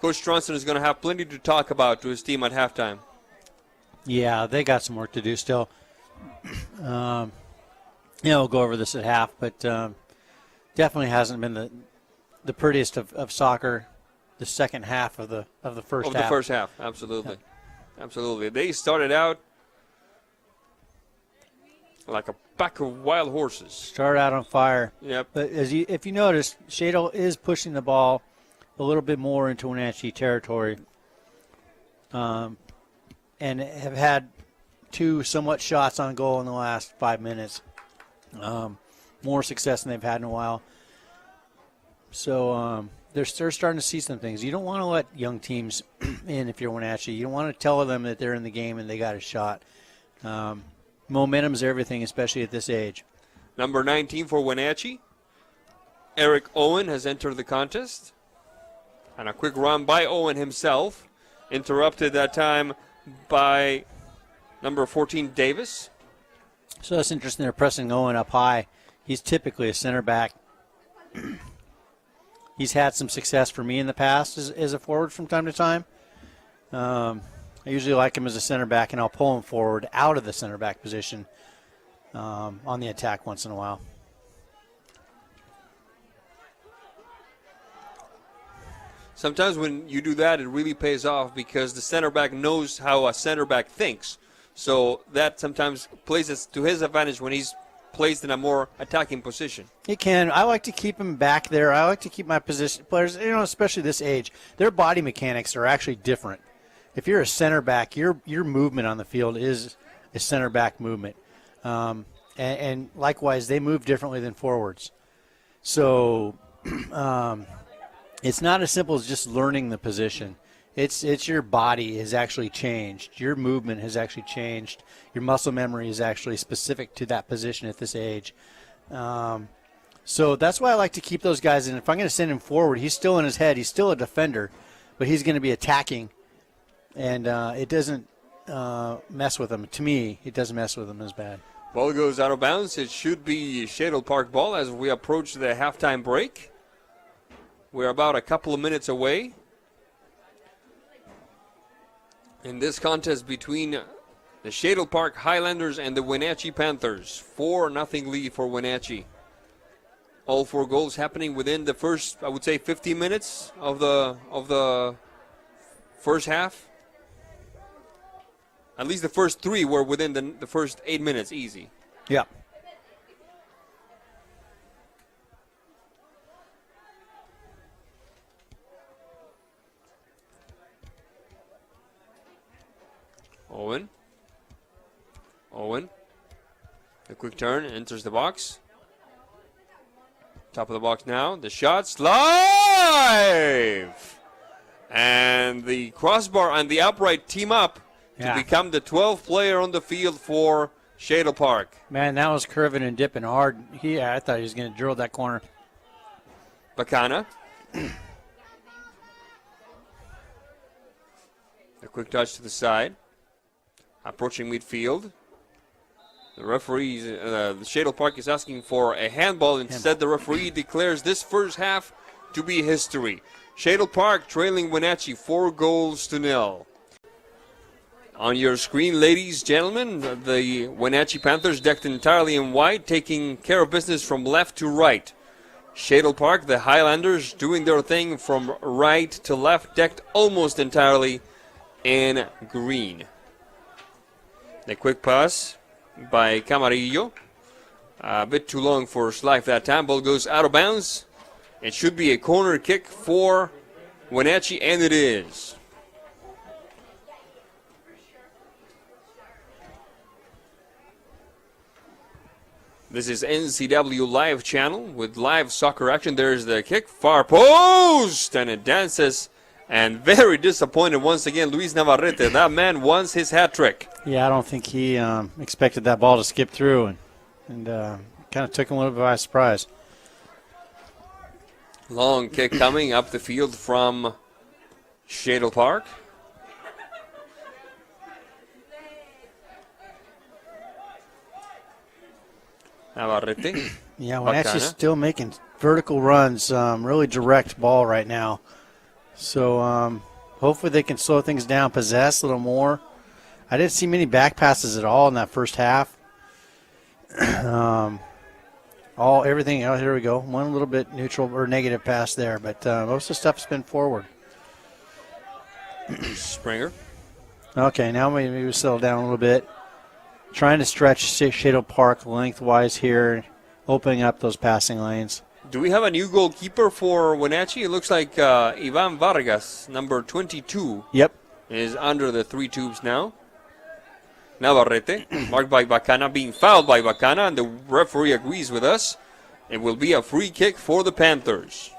Coach Stronson is going to have plenty to talk about to his team at halftime. Yeah, they got some work to do still. We'll go over this at half, but definitely hasn't been the prettiest of soccer. The second half of the first half. Of the first half, absolutely, absolutely. They started out like a pack of wild horses. Start out on fire. Yep. But if you notice, Shaddle is pushing the ball a little bit more into Wenatchee territory, and have had 2 somewhat shots on goal in the last 5 minutes. More success than they've had in a while. So they're starting to see some things. You don't want to let young teams in if you're Wenatchee. You don't want to tell them that they're in the game and they got a shot. Momentum is everything, especially at this age. Number 19 for Wenatchee. Eric Owen has entered the contest. And a quick run by Owen himself. Interrupted that time by number 14, Davis. So that's interesting. They're pressing Owen up high. He's typically a center back. He's had some success for me in the past as a forward from time to time. I usually like him as a center back, and I'll pull him forward out of the center back position on the attack once in a while. Sometimes when you do that, it really pays off because the center back knows how a center back thinks. So that sometimes plays to his advantage when he's placed in a more attacking position. It can. I like to keep him back there. I like to keep my position players, especially this age, their body mechanics are actually different. If you're a center back, your movement on the field is a center back movement. And likewise, they move differently than forwards. So it's not as simple as just learning the position. It's your body has actually changed. Your movement has actually changed. Your muscle memory is actually specific to that position at this age. So that's why I like to keep those guys in. If I'm going to send him forward, he's still in his head. He's still a defender, but he's going to be attacking, and it doesn't mess with him. To me, it doesn't mess with him as bad. Ball goes out of bounds. It should be Shaddle Park ball as we approach the halftime break. We're about a couple of minutes away in this contest between the Shaddle Park Highlanders and the Wenatchee Panthers. 4-0 lead for Wenatchee. All 4 goals happening within the first, I would say, 15 minutes of the first half. At least the first 3 were within the first 8 minutes, easy. Yeah. Owen. A quick turn, enters the box. Top of the box now. The shot's live! And the crossbar and the upright team up to become the 12th player on the field for Shaddle Park. Man, that was curving and dipping hard. I thought he was going to drill that corner. Bacana. A quick touch to the side. Approaching midfield. The referee, the Shaddle Park is asking for a handball. Instead, the referee declares this first half to be history. Shaddle Park trailing Wenatchee 4-0. On your screen, ladies, gentlemen, the Wenatchee Panthers decked entirely in white, taking care of business from left to right. Shaddle Park, the Highlanders, doing their thing from right to left, decked almost entirely in green. The quick pass by Camarillo. A bit too long for Schleif that time. Ball goes out of bounds. It should be a corner kick for Wenatchee, and it is. This is NCW Live channel with live soccer action. There's the kick, far post, and it dances. And very disappointed once again, Luis Navarrete. That man wants his hat trick. Yeah, I don't think he expected that ball to skip through, and kind of took him a little bit by surprise. Long kick coming up the field from Shaddle Park. Navarrete. Yeah, Wenatchee's still making vertical runs, really direct ball right now. So hopefully they can slow things down, possess a little more. I didn't see many back passes at all in that first half. Everything. Oh, here we go. One little bit neutral or negative pass there, but most of the stuff's been forward. Springer. Okay, now maybe we settle down a little bit. Trying to stretch Shaddle Park lengthwise here, opening up those passing lanes. Do we have a new goalkeeper for Wenatchee? It looks like Ivan Vargas, number 22. Yep. Is under the 3 tubes now. Navarrete, marked by Bacana, being fouled by Bacana, and the referee agrees with us. It will be a free kick for the Panthers.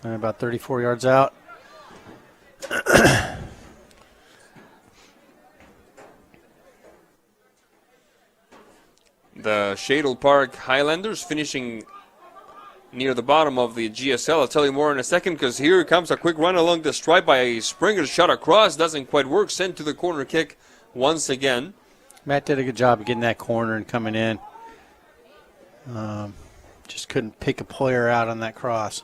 And about 34 yards out. The Shaddle Park Highlanders finishing near the bottom of the GSL. I'll tell you more in a second, because here comes a quick run along the stripe by Springer. Shot across, doesn't quite work. Sent to the corner kick once again. Matt did a good job of getting that corner and coming in. Just couldn't pick a player out on that cross.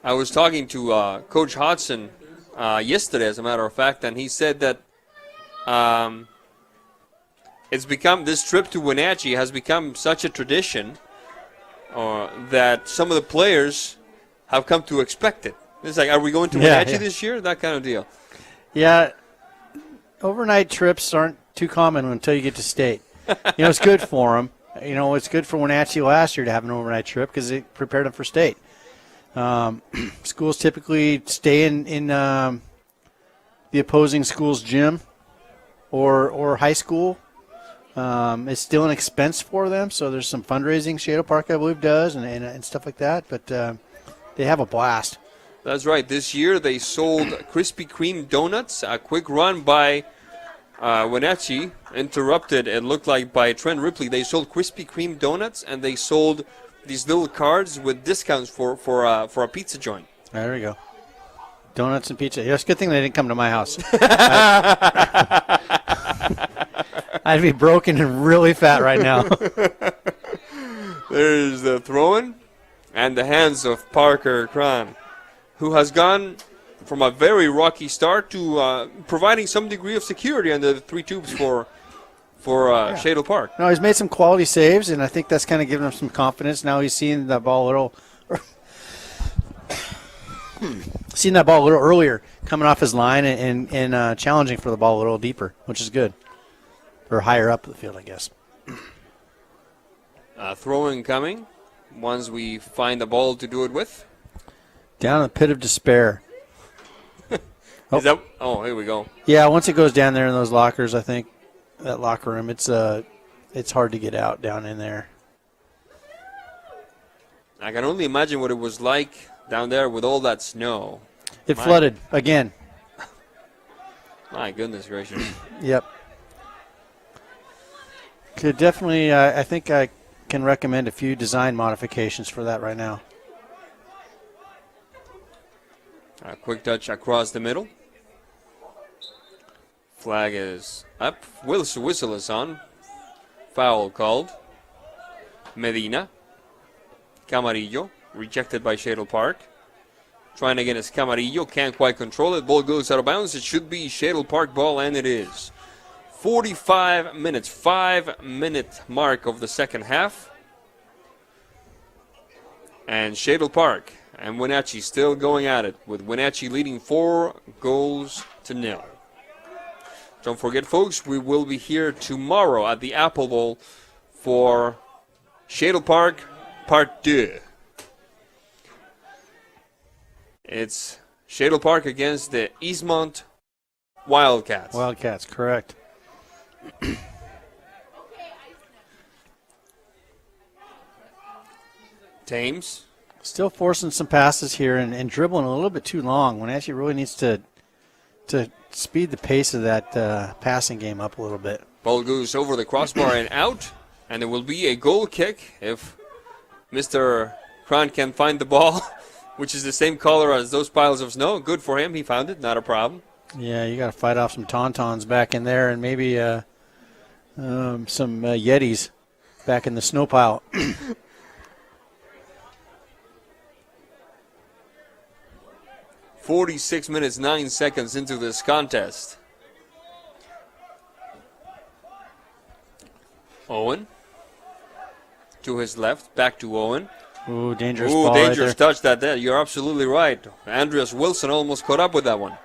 I was talking to Coach Hodson yesterday, as a matter of fact, and he said that it's become, this trip to Wenatchee has become such a tradition that some of the players have come to expect it. It's like, are we going to Wenatchee this year? That kind of deal. Yeah, overnight trips aren't too common until you get to state. It's good for them. It's good for Wenatchee last year to have an overnight trip because it prepared them for state. Schools typically stay in the opposing school's gym or high school. It's still an expense for them, so there's some fundraising Shaddle Park, I believe, does and stuff like that, but they have a blast. That's right. This year they sold Krispy Kreme donuts, a quick run by Wenatchee interrupted, it looked like, by Trent Ripley. They sold Krispy Kreme donuts, and they sold these little cards with discounts for a pizza joint. There we go. Donuts and pizza. Yeah, it's a good thing they didn't come to my house. I'd be broken and really fat right now. There's the throw-in and the hands of Parker Cron, who has gone from a very rocky start to providing some degree of security under the 3 tubes for Shaddle Park. No, he's made some quality saves, and I think that's kind of given him some confidence. Now he's seeing that ball a little earlier coming off his line and challenging for the ball a little deeper, which is good. Or higher up the field, I guess. Throw-in coming once we find the ball to do it with. Down in the pit of despair. Here we go. Yeah, once it goes down there in those lockers, I think, that locker room, it's hard to get out down in there. I can only imagine what it was like down there with all that snow. It flooded again. My goodness gracious. Yep. Could definitely, I think I can recommend a few design modifications for that right now. A quick touch across the middle. Flag is up. Whistle is on. Foul called. Medina. Camarillo. Rejected by Shaddle Park. Trying again is Camarillo. Can't quite control it. Ball goes out of bounds. It should be Shaddle Park ball, and it is. 45 minutes. 5-minute mark of the second half. And Shaddle Park and Wenatchee still going at it, with Wenatchee leading 4-0. Don't forget, folks, we will be here tomorrow at the Apple Bowl for Shaddle Park Part 2. It's Shaddle Park against the Eastmont Wildcats. Wildcats, correct. Thames. Still forcing some passes here and dribbling a little bit too long when actually really needs to speed the pace of that passing game up a little bit. Ball goes over the crossbar and out, and there will be a goal kick if Mr. Cron can find the ball, which is the same color as those piles of snow. Good for him. He found it. Not a problem. Yeah, you got to fight off some tauntauns back in there and maybe some Yetis back in the snow pile. 46 minutes, 9 seconds into this contest. Owen to his left, back to Owen. Ooh, dangerous ball dangerous right there. touch that there. You're absolutely right. Andreas Wilson almost caught up with that one.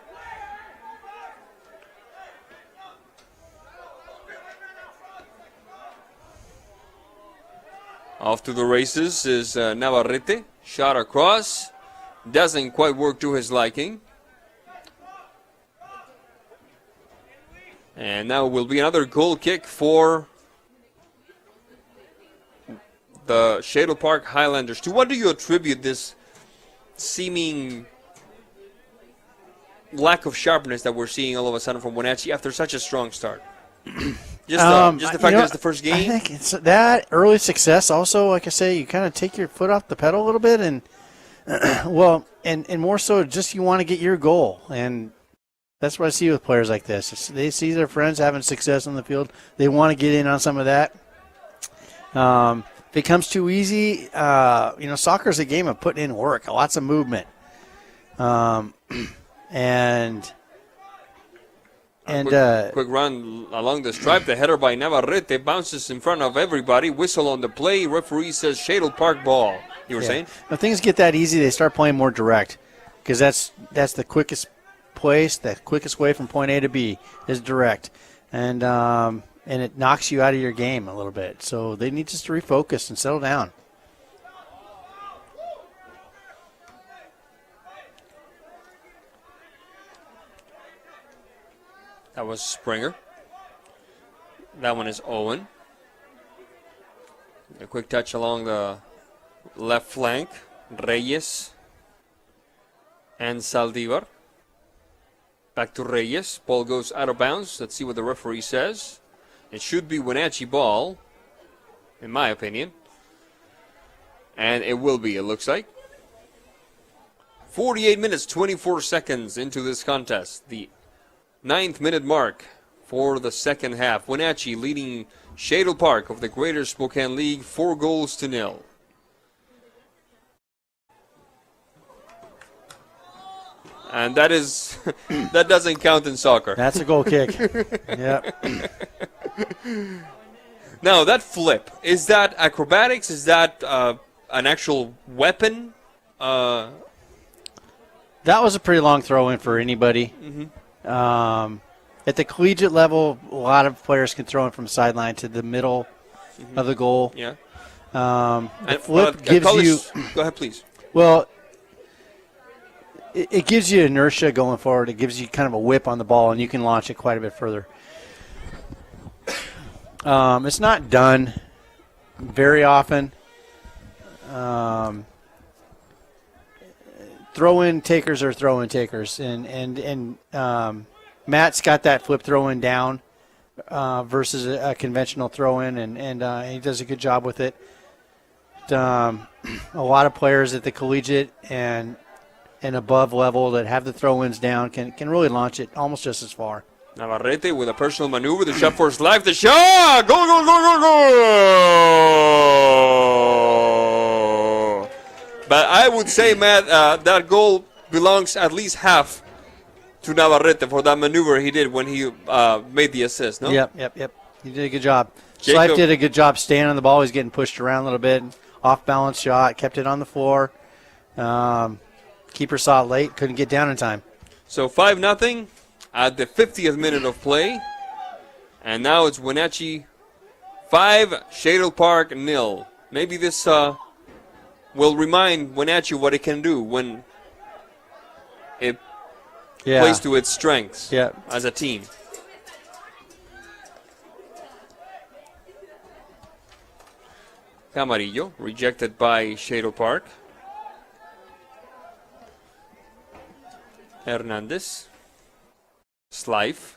Off to the races is Navarrete. Shot across. Doesn't quite work to his liking. And now will be another goal kick for the Shaddle Park Highlanders. To what do you attribute this seeming lack of sharpness that we're seeing all of a sudden from Wenatchee after such a strong start? Just the fact that it's the first game? I think it's that early success also, like I say, you kind of take your foot off the pedal a little bit and and more so just you want to get your goal. And that's what I see with players like this. They see their friends having success on the field. They want to get in on some of that. If it comes too easy, soccer is a game of putting in work, lots of movement. Quick run along the stripe. The header by Navarrete bounces in front of everybody. Whistle on the play. Referee says Shaddle Park ball. You were saying? When things get that easy, they start playing more direct because that's the quickest place, the quickest way from point A to B is direct. And it knocks you out of your game a little bit. So they need just to refocus and settle down. That was Springer. That one is Owen. A quick touch along the left flank. Reyes and Saldivar. Back to Reyes. Ball goes out of bounds. Let's see what the referee says. It should be Wenatchee ball, in my opinion. And it will be, it looks like. 48 minutes, 24 seconds into this contest. The 9th minute mark for the second half. Wenatchee leading Shaddle Park of the Greater Spokane League 4-0. And that is, that doesn't count in soccer. That's a goal kick. Yep. Now, that flip, is that acrobatics? Is that an actual weapon? That was a pretty long throw in for anybody. At the collegiate level, a lot of players can throw in from sideline to the middle of the goal. Yeah. The flip gives you. Go ahead, please. Well, it gives you inertia going forward. It gives you kind of a whip on the ball, and you can launch it quite a bit further. It's not done very often. Throw-in takers are throw-in takers, and Matt's got that flip throw-in down versus a conventional throw-in, and he does a good job with it. A lot of players at the collegiate and above level that have the throw-ins down can really launch it almost just as far. Navarrete with a personal maneuver. The shot for his life. The shot! Goal, goal, goal, goal, goal! But I would say, Matt, that goal belongs at least half to Navarrete for that maneuver he did when he made the assist, no? Yep. He did a good job. Jacob Slife did a good job staying on the ball. He's getting pushed around a little bit. Off-balance shot. Kept it on the floor. Keeper saw it late. Couldn't get down in time. So 5-0 at the 50th minute of play. And now it's Wenatchee 5, Shaddle Park 0. Maybe this will remind Wenatchee what it can do when it plays to its strengths as a team. Camarillo, rejected by Shaddle Park. Hernandez. Slife.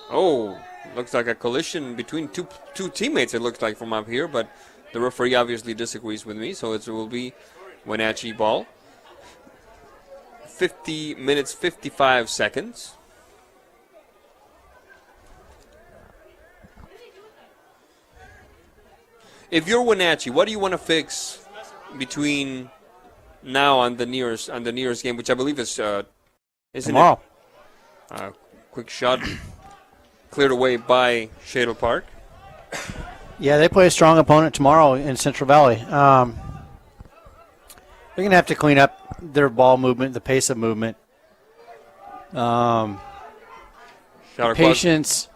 Oh, looks like a collision between two teammates, it looks like from up here, but the referee obviously disagrees with me, so it will be Wenatchee ball. 50 minutes, 55 seconds. If you're Wenatchee, what do you want to fix between now and the nearest game, which I believe is isn't tomorrow? Quick shot cleared away by Shaddle Park. Yeah, they play a strong opponent tomorrow in Central Valley. They're going to have to clean up their ball movement, the pace of movement. Patience.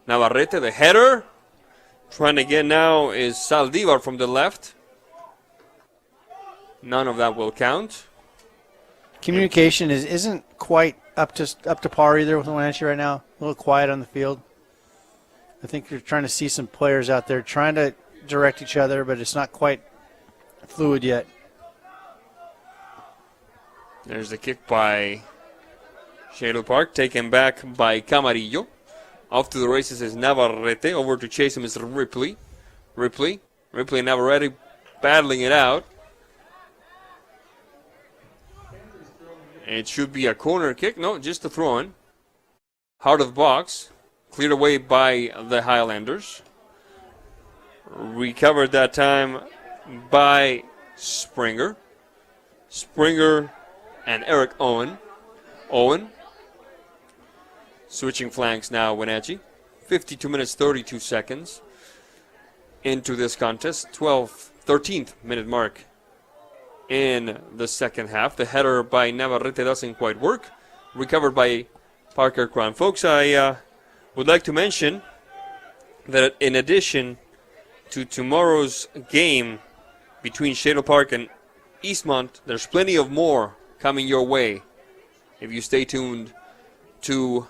Navarrete, the header. Trying to get now is Saldivar from the left. None of that will count. Communication isn't quite up to par either with Wenatchee right now. A little quiet on the field. I think you're trying to see some players out there trying to direct each other, but it's not quite fluid yet. There's the kick by Shaddle Park, taken back by Camarillo. Off to the races is Navarrete. Over to chase him is Ripley. Ripley and Navarrete battling it out. It should be a corner kick. No, just a throw-in. Heart of the box. Cleared away by the Highlanders. Recovered that time by Springer. Springer and Eric Owen. Switching flanks now, Wenatchee. 52 minutes, 32 seconds into this contest. 13th minute mark in the second half. The header by Navarrete doesn't quite work. Recovered by Parker Crown. Folks, I would like to mention that in addition to tomorrow's game between Shaddle Park and Eastmont, there's plenty of more coming your way if you stay tuned to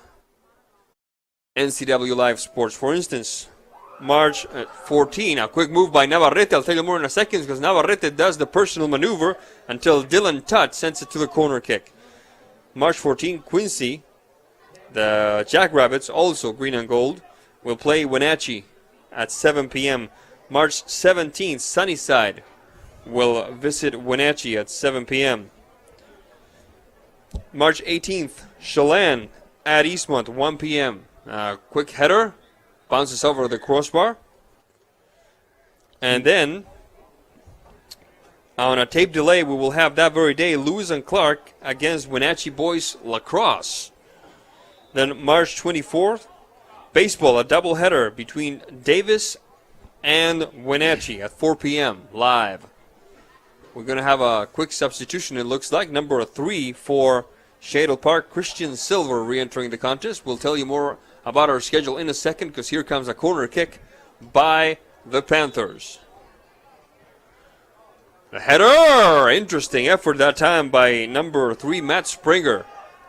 NCW Live Sports. For instance, March 14, a quick move by Navarrete. I'll tell you more in a second because Navarrete does the personal maneuver until Dylan Tutt sends it to the corner kick. March 14, Quincy, the Jackrabbits, also green and gold, will play Wenatchee at 7 p.m. March 17th, Sunnyside will visit Wenatchee at 7 p.m. March 18th, Chelan at Eastmont, 1 p.m. Quick header, bounces over the crossbar. And then, on a tape delay, we will have that very day Lewis and Clark against Wenatchee Boys Lacrosse. Then March 24th, baseball, a doubleheader between Davis and Wenatchee at 4 p.m. live. We're going to have a quick substitution, it looks like. Number 3 for Shaddle Park, Christian Silver re-entering the contest. We'll tell you more about our schedule in a second, because here comes a corner kick by the Panthers. The header! Interesting effort that time by number 3, Matt Springer.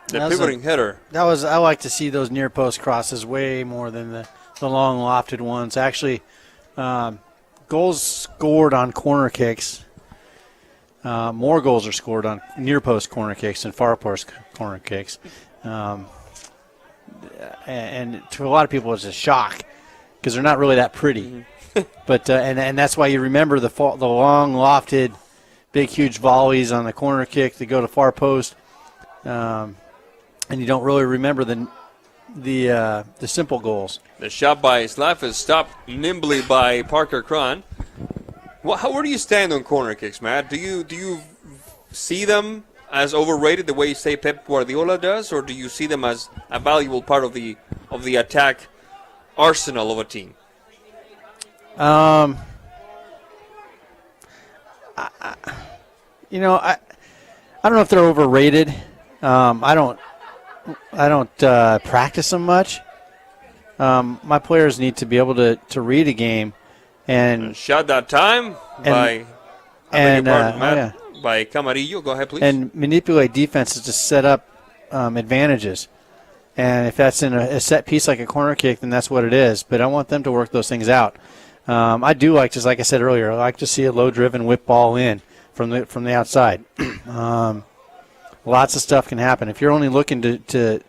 The pivoting header. I like to see those near post crosses way more than the long lofted ones. Actually, goals scored on corner kicks. More goals are scored on near post corner kicks than far post corner kicks. And to a lot of people, it's a shock because they're not really that pretty. Mm-hmm. But and that's why you remember the long lofted, big huge volleys on the corner kick that go to far post. And you don't really remember the simple goals. The shot by Slav is stopped nimbly by Parker Cron. Where do you stand on corner kicks, Matt? Do you see them as overrated the way, say, Pep Guardiola does, or do you see them as a valuable part of the attack arsenal of a team? I don't know if they're overrated. I don't practice them much. My players need to be able to read a game and shot that time by Camarillo. Go ahead, please. And manipulate defenses to set up advantages. And if that's in a set piece like a corner kick, then that's what it is. But I want them to work those things out. I do like, just like I said earlier, I like to see a low-driven whip ball in from the outside. Lots of stuff can happen. If you're only looking to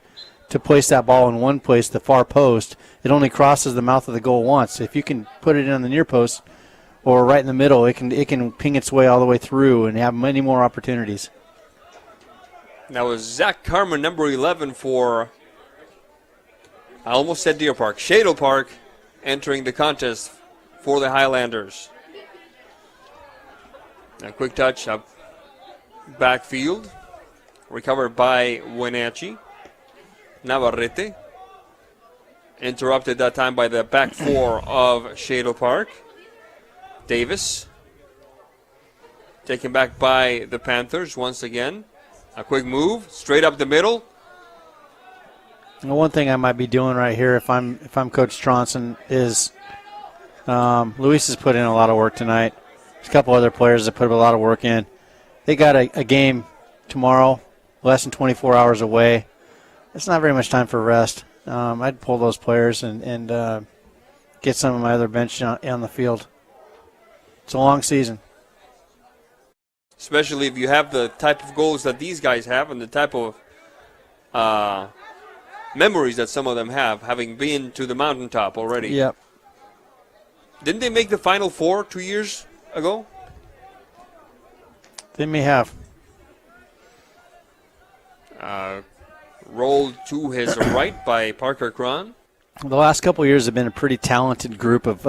place that ball in one place, the far post, it only crosses the mouth of the goal once. If you can put it in on the near post or right in the middle, it can ping its way all the way through and have many more opportunities. That was Zach Carmen, number 11 for, I almost said Deer Park, Shaddle Park, entering the contest for the Highlanders. A quick touch up backfield. Recovered by Wenatchee. Navarrete. Interrupted that time by the back four of Shaddle Park. Davis. Taken back by the Panthers once again. A quick move, straight up the middle. And one thing I might be doing right here if I'm Coach Stronson is Luis has put in a lot of work tonight. There's a couple other players that put a lot of work in. They got a game tomorrow, less than 24 hours away. It's not very much time for rest. I'd pull those players and get some of my other bench on the field. It's a long season. Especially if you have the type of goals that these guys have and the type of memories that some of them have, having been to the mountaintop already. Yep. Didn't they make the Final Four 2 years ago? They may have. Rolled to his right by Parker Cron. The last couple of years have been a pretty talented group of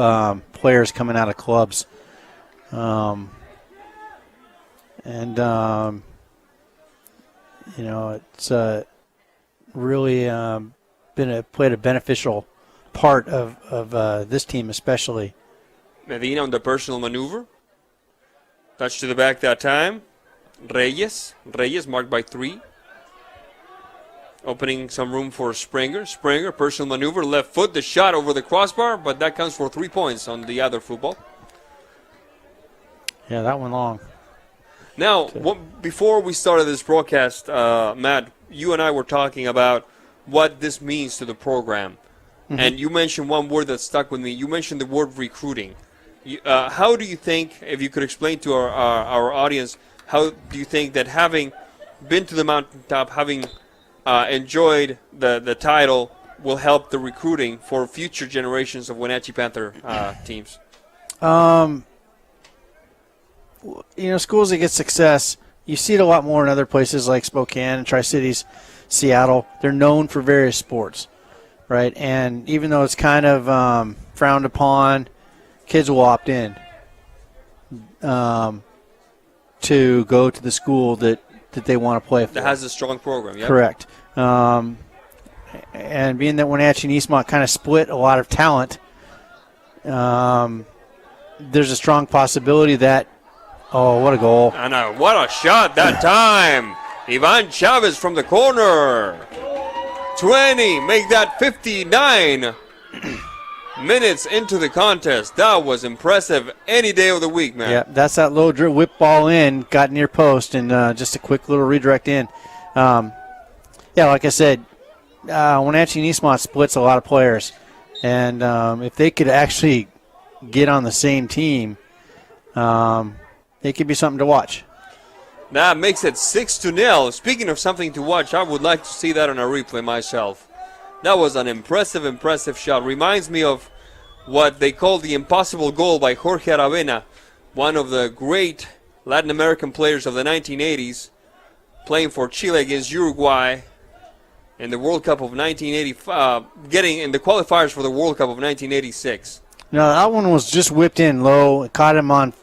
players coming out of clubs. It's really played a beneficial part of this team especially. Medina on the personal maneuver. Touch to the back that time. Reyes marked by 3. Opening some room for Springer. Springer, personal maneuver, left foot, the shot over the crossbar, but that counts for 3 points on the other football. Yeah, that went long. Now, before we started this broadcast, Matt, you and I were talking about what this means to the program. Mm-hmm. And you mentioned one word that stuck with me. You mentioned the word recruiting. How do you think, if you could explain to our audience, how do you think that having been to the mountaintop, having enjoyed the title, will help the recruiting for future generations of Wenatchee Panther teams? Schools that get success, you see it a lot more in other places like Spokane and Tri-Cities, Seattle. They're known for various sports, right? And even though it's kind of frowned upon, kids will opt in to go to the school that they want to play for. That has a strong program, yeah? Correct. And being that Wenatchee and Eastmont kind of split a lot of talent, there's a strong possibility that, oh, what a goal. I know. What a shot that time. Ivan Chavez from the corner. 20. Make that 59 minutes into the contest. That was impressive any day of the week, man. Yeah, that's that low dribble, whip ball in, got near post, and just a quick little redirect in. Like I said, Wenatchee and Eastmont splits a lot of players. And if they could actually get on the same team, it could be something to watch. That makes it 6-0. Speaking of something to watch, I would like to see that on a replay myself. That was an impressive shot. Reminds me of what they call the impossible goal by Jorge Aravena, one of the great Latin American players of the 1980s, playing for Chile against Uruguay in the World Cup of 1985, getting in the qualifiers for the World Cup of 1986. No, that one was just whipped in low, caught him in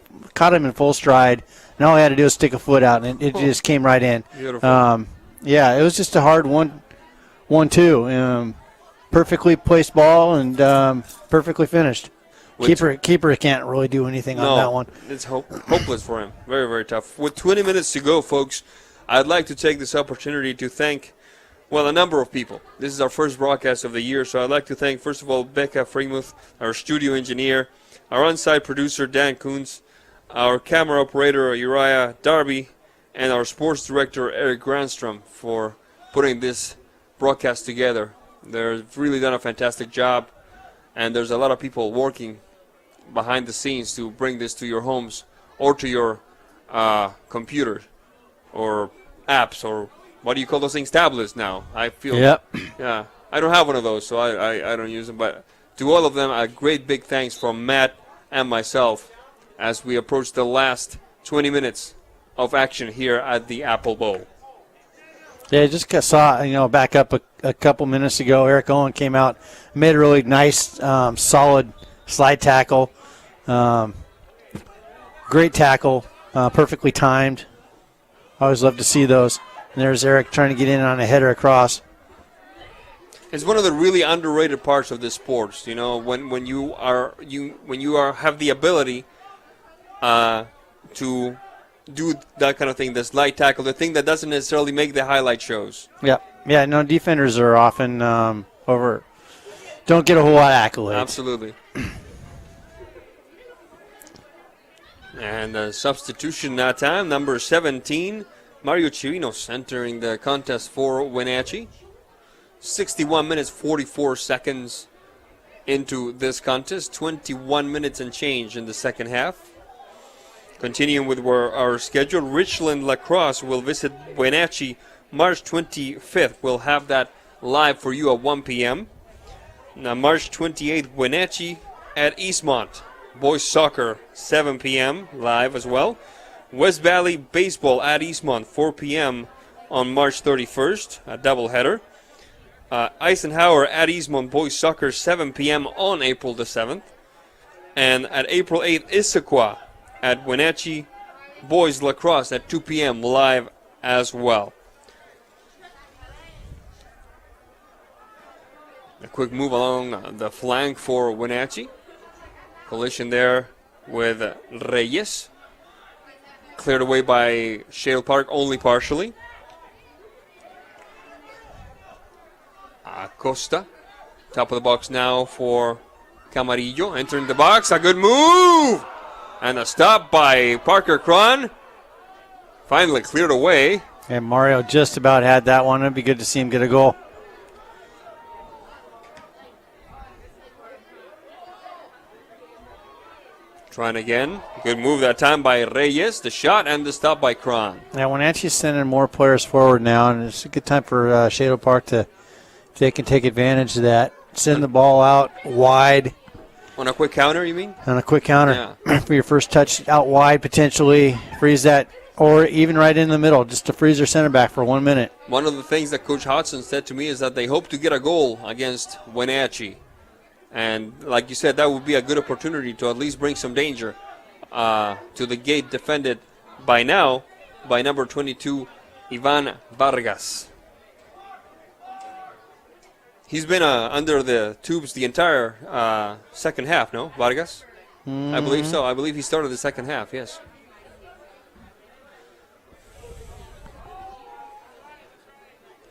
full stride, and all he had to do was stick a foot out, and it just came right in. Beautiful. It was just a hard 1-2. Perfectly placed ball and perfectly finished. Keeper can't really do anything on that one. It's hopeless for him. Very, very tough. With 20 minutes to go, folks, I'd like to take this opportunity to thank, a number of people. This is our first broadcast of the year, so I'd like to thank, first of all, Becca Freemuth, our studio engineer, our on-site producer, Dan Coons, our camera operator, Uriah Darby, and our sports director, Eric Granstrom, for putting this broadcast together. They've really done a fantastic job, and there's a lot of people working behind the scenes to bring this to your homes or to your computer or apps, or what do you call those things? Tablets now. I feel. Yep. Yeah. I don't have one of those, so I don't use them. But to all of them, a great big thanks from Matt and myself as we approach the last 20 minutes of action here at the Apple Bowl. Yeah, just saw, back up a couple minutes ago, Eric Owen came out, made a really nice, solid slide tackle. Great tackle, perfectly timed. I always love to see those. And there's Eric trying to get in on a header across. It's one of the really underrated parts of this sports. When you have the ability to do that kind of thing, the slide tackle, the thing that doesn't necessarily make the highlight shows. Yeah. No, defenders are often don't get a whole lot of accolades. Absolutely. And the substitution that time, number 17, Mario Chirinos entering the contest for Wenatchee. 61 minutes, 44 seconds into this contest. 21 minutes and change in the second half. Continuing with our schedule, Richland Lacrosse will visit Wenatchee March 25th. We'll have that live for you at 1 p.m. Now, March 28th, Wenatchee at Eastmont. Boys soccer, 7 p.m. live as well. West Valley baseball at Eastmont, 4 p.m. on March 31st, a doubleheader. Eisenhower at Eastmont boys soccer, 7 p.m. on April the 7th. And at April 8th, Issaquah at Wenatchee boys lacrosse at 2 p.m. live as well. A quick move along the flank for Wenatchee. Collision there with Reyes. Cleared away by Shale Park only partially. Acosta. Top of the box now for Camarillo. Entering the box. A good move. And a stop by Parker Cron. Finally cleared away. And Mario just about had that one. It'd be good to see him get a goal. Trying again. Good move that time by Reyes. The shot and the stop by Cron. Yeah, Wenatchee's sending more players forward now, and it's a good time for Shadow Park to, if they can take advantage of that, send the ball out wide. On a quick counter, you mean? On a quick counter Yeah. for your first touch out wide, potentially freeze that, or even right in the middle, just to freeze their center back for 1 minute. One of the things that Coach Hodgson said to me is that they hope to get a goal against Wenatchee. And like you said, that would be a good opportunity to at least bring some danger to the gate defended by number 22, Ivan Vargas. He's been under the tubes the entire second half, no, Vargas? I believe so. I believe he started the second half, yes.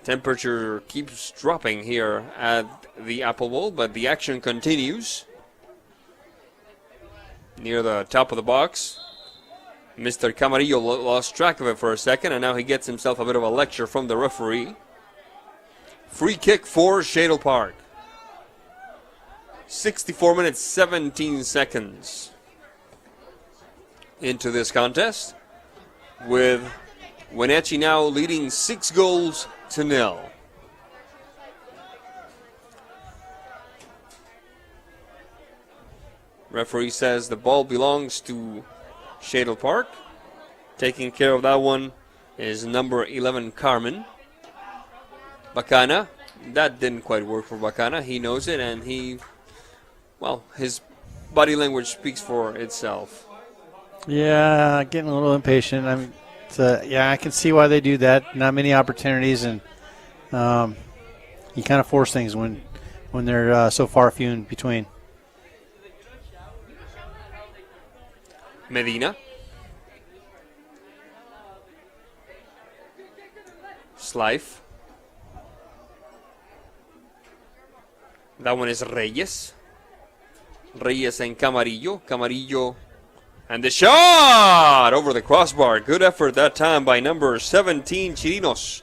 Temperature keeps dropping here at the Apple Bowl, but the action continues. Near the top of the box, Mr. Camarillo lost track of it for a second, and now he gets himself a bit of a lecture from the referee. Free kick for Shaddle Park. 64 minutes, 17 seconds into this contest, with Wenatchee now leading 6-0. Referee says the ball belongs to Shaddle Park. Taking care of that one is number 11, Carmen. Bacana, that didn't quite work for Bacana. He knows it, and his body language speaks for itself. Yeah, getting a little impatient. I mean, I can see why they do that. Not many opportunities, and you kind of force things when they're so far few in between. Medina. Slife. That one is Reyes. Reyes and Camarillo. Camarillo. And the shot over the crossbar. Good effort that time by number 17, Chirinos.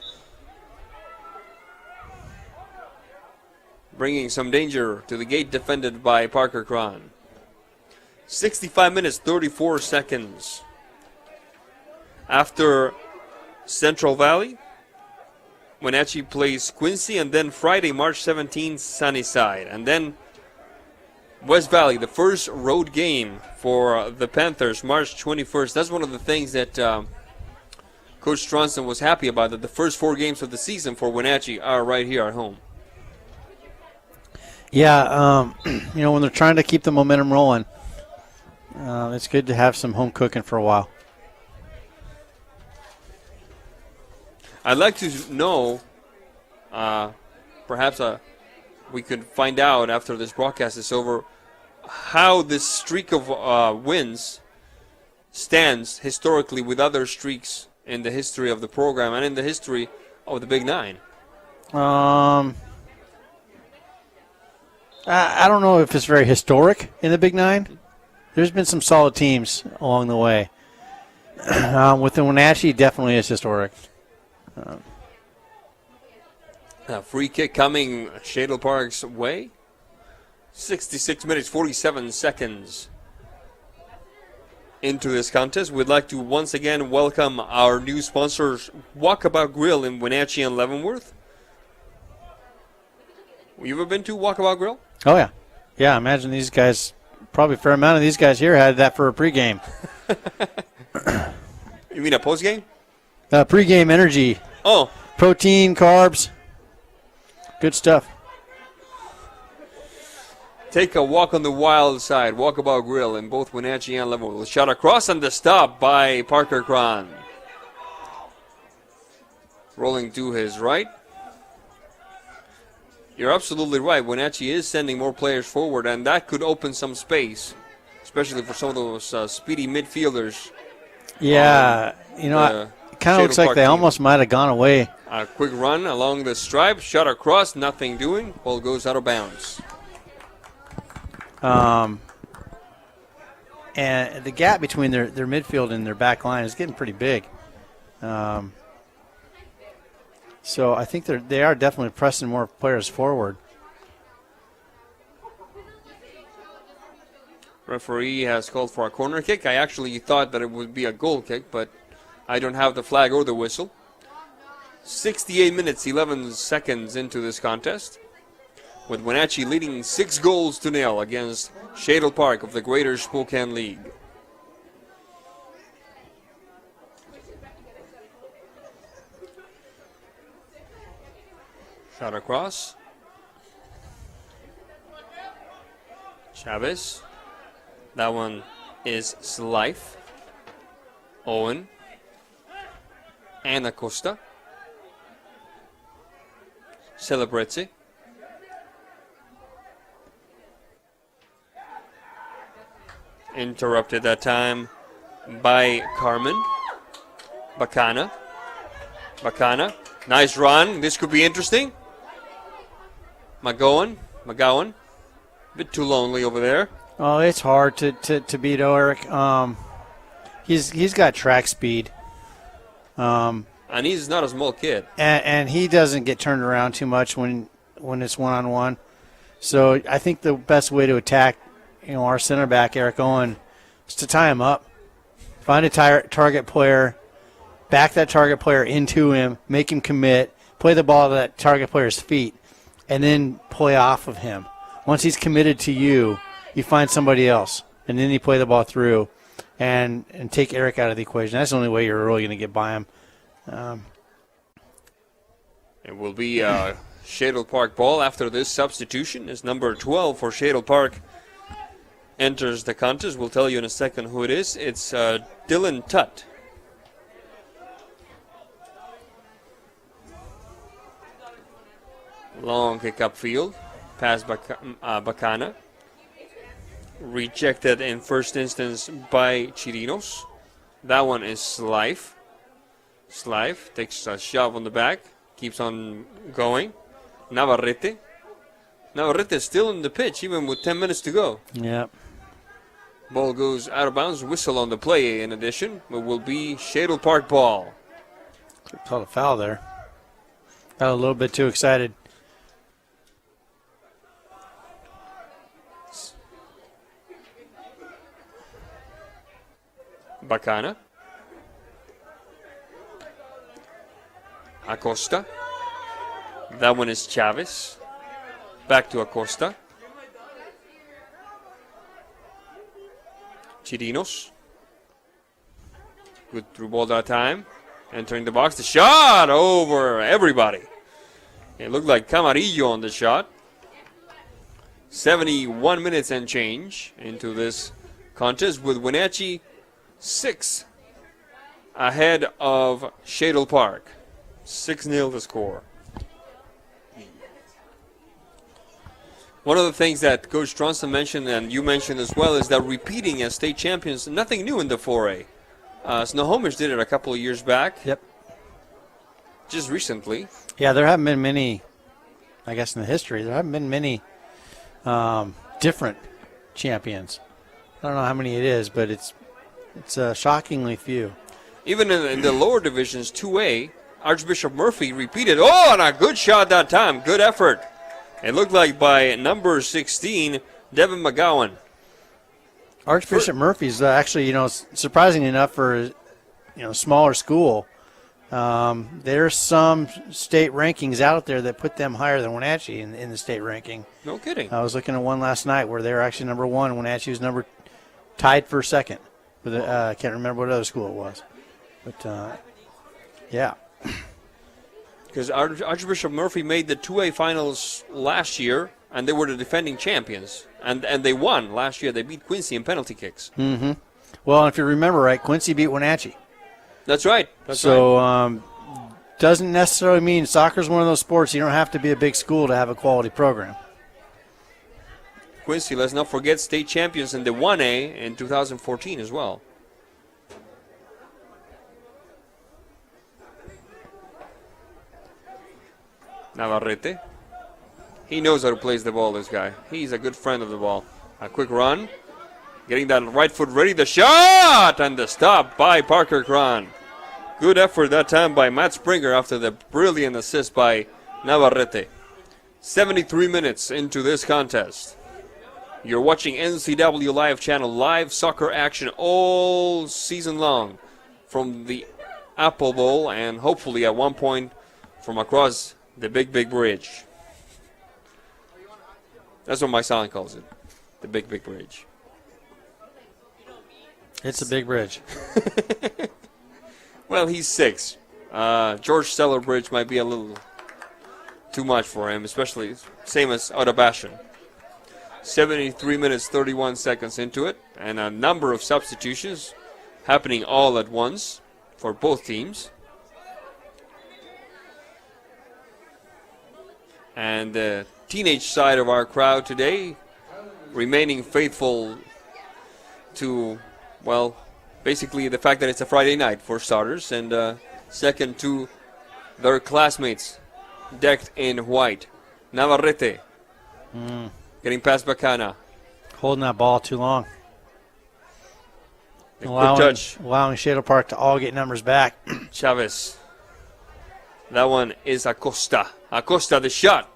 Bringing some danger to the gate defended by Parker Cron. 65 minutes, 34 seconds. After Central Valley, Wenatchee plays Quincy, and then Friday, March 17th, Sunnyside. And then West Valley, the first road game for the Panthers, March 21st. That's one of the things that Coach Stronson was happy about, that the first 4 games of the season for Wenatchee are right here at home. Yeah, when they're trying to keep the momentum rolling, it's good to have some home cooking for a while. I'd like to know, perhaps we could find out after this broadcast is over, how this streak of wins stands historically with other streaks in the history of the program and in the history of the Big Nine. I don't know if it's very historic in the Big Nine. There's been some solid teams along the way. With the Wenatchee, definitely is historic. A free kick coming Shaddle Park's way. 66 minutes, 47 seconds into this contest. We'd like to once again welcome our new sponsors, Walkabout Grill in Wenatchee and Leavenworth. You ever been to Walkabout Grill? Oh, yeah. Yeah, I imagine these guys, probably a fair amount of these guys here had that for a pregame. You mean a postgame? Pregame energy. Oh. Protein, carbs. Good stuff. Take a walk on the wild side. Walkabout Grill in both Wenatchee and Leavenworth. Shot across and the stop by Parker Cron. Rolling to his right. You're absolutely right. Wenatchee is sending more players forward, and that could open some space, especially for some of those speedy midfielders. Yeah, it kind of looks like they almost might have gone away. A quick run along the stripe, shot across, nothing doing. Ball goes out of bounds. And the gap between their midfield and their back line is getting pretty big. So I think they are definitely pressing more players forward. Referee has called for a corner kick. I actually thought that it would be a goal kick, but I don't have the flag or the whistle. 68 minutes, 11 seconds into this contest, with Wenatchee leading 6-0 against Shaddle Park of the Greater Spokane League. Shot across. Chavez. That one is Slife. Owen. And Acosta. Celebrezzi. Interrupted that time by Carmen. Bacana. Nice run. This could be interesting. McGowan. A bit too lonely over there. Oh, it's hard to beat Eric. He's got track speed. And he's not a small kid. And he doesn't get turned around too much when it's one-on-one. So I think the best way to attack, our center back, Eric Owen, is to tie him up. Find a target player, back that target player into him, make him commit, play the ball to that target player's feet, and then play off of him. Once he's committed to you, you find somebody else, and then you play the ball through and take Eric out of the equation. That's the only way you're really going to get by him. It will be Shaddle Park ball after this substitution as number 12 for Shaddle Park enters the contest. We'll tell you in a second who it is. It's Dylan Tutt. Long kick upfield. Pass Bacana. Rejected in first instance by Chirinos. That one is Slife. Slife takes a shove on the back. Keeps on going. Navarrete. Navarrete is still in the pitch even with 10 minutes to go. Yep. Ball goes out of bounds. Whistle on the play in addition. It will be Shaddle Park ball. Called a foul there. Got a little bit too excited. Bacana. Acosta. That one is Chavez. Back to Acosta. Chirinos. Good through ball that time. Entering the box. The shot over everybody. It looked like Camarillo on the shot. 71 minutes and change into this contest with Wenatchee 6 ahead of Shaddle Park. 6-0 the score. One of the things that Coach Stronson mentioned and you mentioned as well is that repeating as state champions, nothing new in the 4A. Snohomish did it a couple of years back. Yep. Just recently. Yeah, there haven't been many, I guess in the history, there haven't been many different champions. I don't know how many it is, but it's shockingly few. Even in the lower divisions, 2A, Archbishop Murphy repeated. Oh, and a good shot that time. Good effort. It looked like by number 16, Devin McGowan. Archbishop Murphy's actually, surprisingly enough for smaller school, there's some state rankings out there that put them higher than Wenatchee in the state ranking. No kidding. I was looking at one last night where they're actually number one. Wenatchee was tied for second. I can't remember what other school it was. But, yeah. Because Archbishop Murphy made the 2A finals last year, and they were the defending champions. And they won last year. They beat Quincy in penalty kicks. Mm-hmm. Well, if you remember right, Quincy beat Wenatchee. That's right. Doesn't necessarily mean soccer's one of those sports you don't have to be a big school to have a quality program. Quincy, let's not forget, state champions in the 1A in 2014 as well. Navarrete. He knows how to place the ball, this guy. He's a good friend of the ball. A quick run. Getting that right foot ready. The shot! And the stop by Parker Cron. Good effort that time by Matt Springer after the brilliant assist by Navarrete. 73 minutes into this contest. You're watching NCW Live Channel, live soccer action all season long from the Apple Bowl and hopefully at one point from across the Big Bridge. That's what my son calls it, the Big Bridge. It's a big bridge. Well, he's 6. George Stellar Bridge might be a little too much for him, especially same as Otabashan. 73 minutes, 31 seconds into it, and a number of substitutions happening all at once for both teams. And the teenage side of our crowd today remaining faithful to, well, basically the fact that it's a Friday night for starters, and second to their classmates decked in white. Navarrete getting past Bacana. Holding that ball too long. A quick touch. Allowing Shaddle Park to all get numbers back. Chavez. That one is Acosta. Acosta, the shot.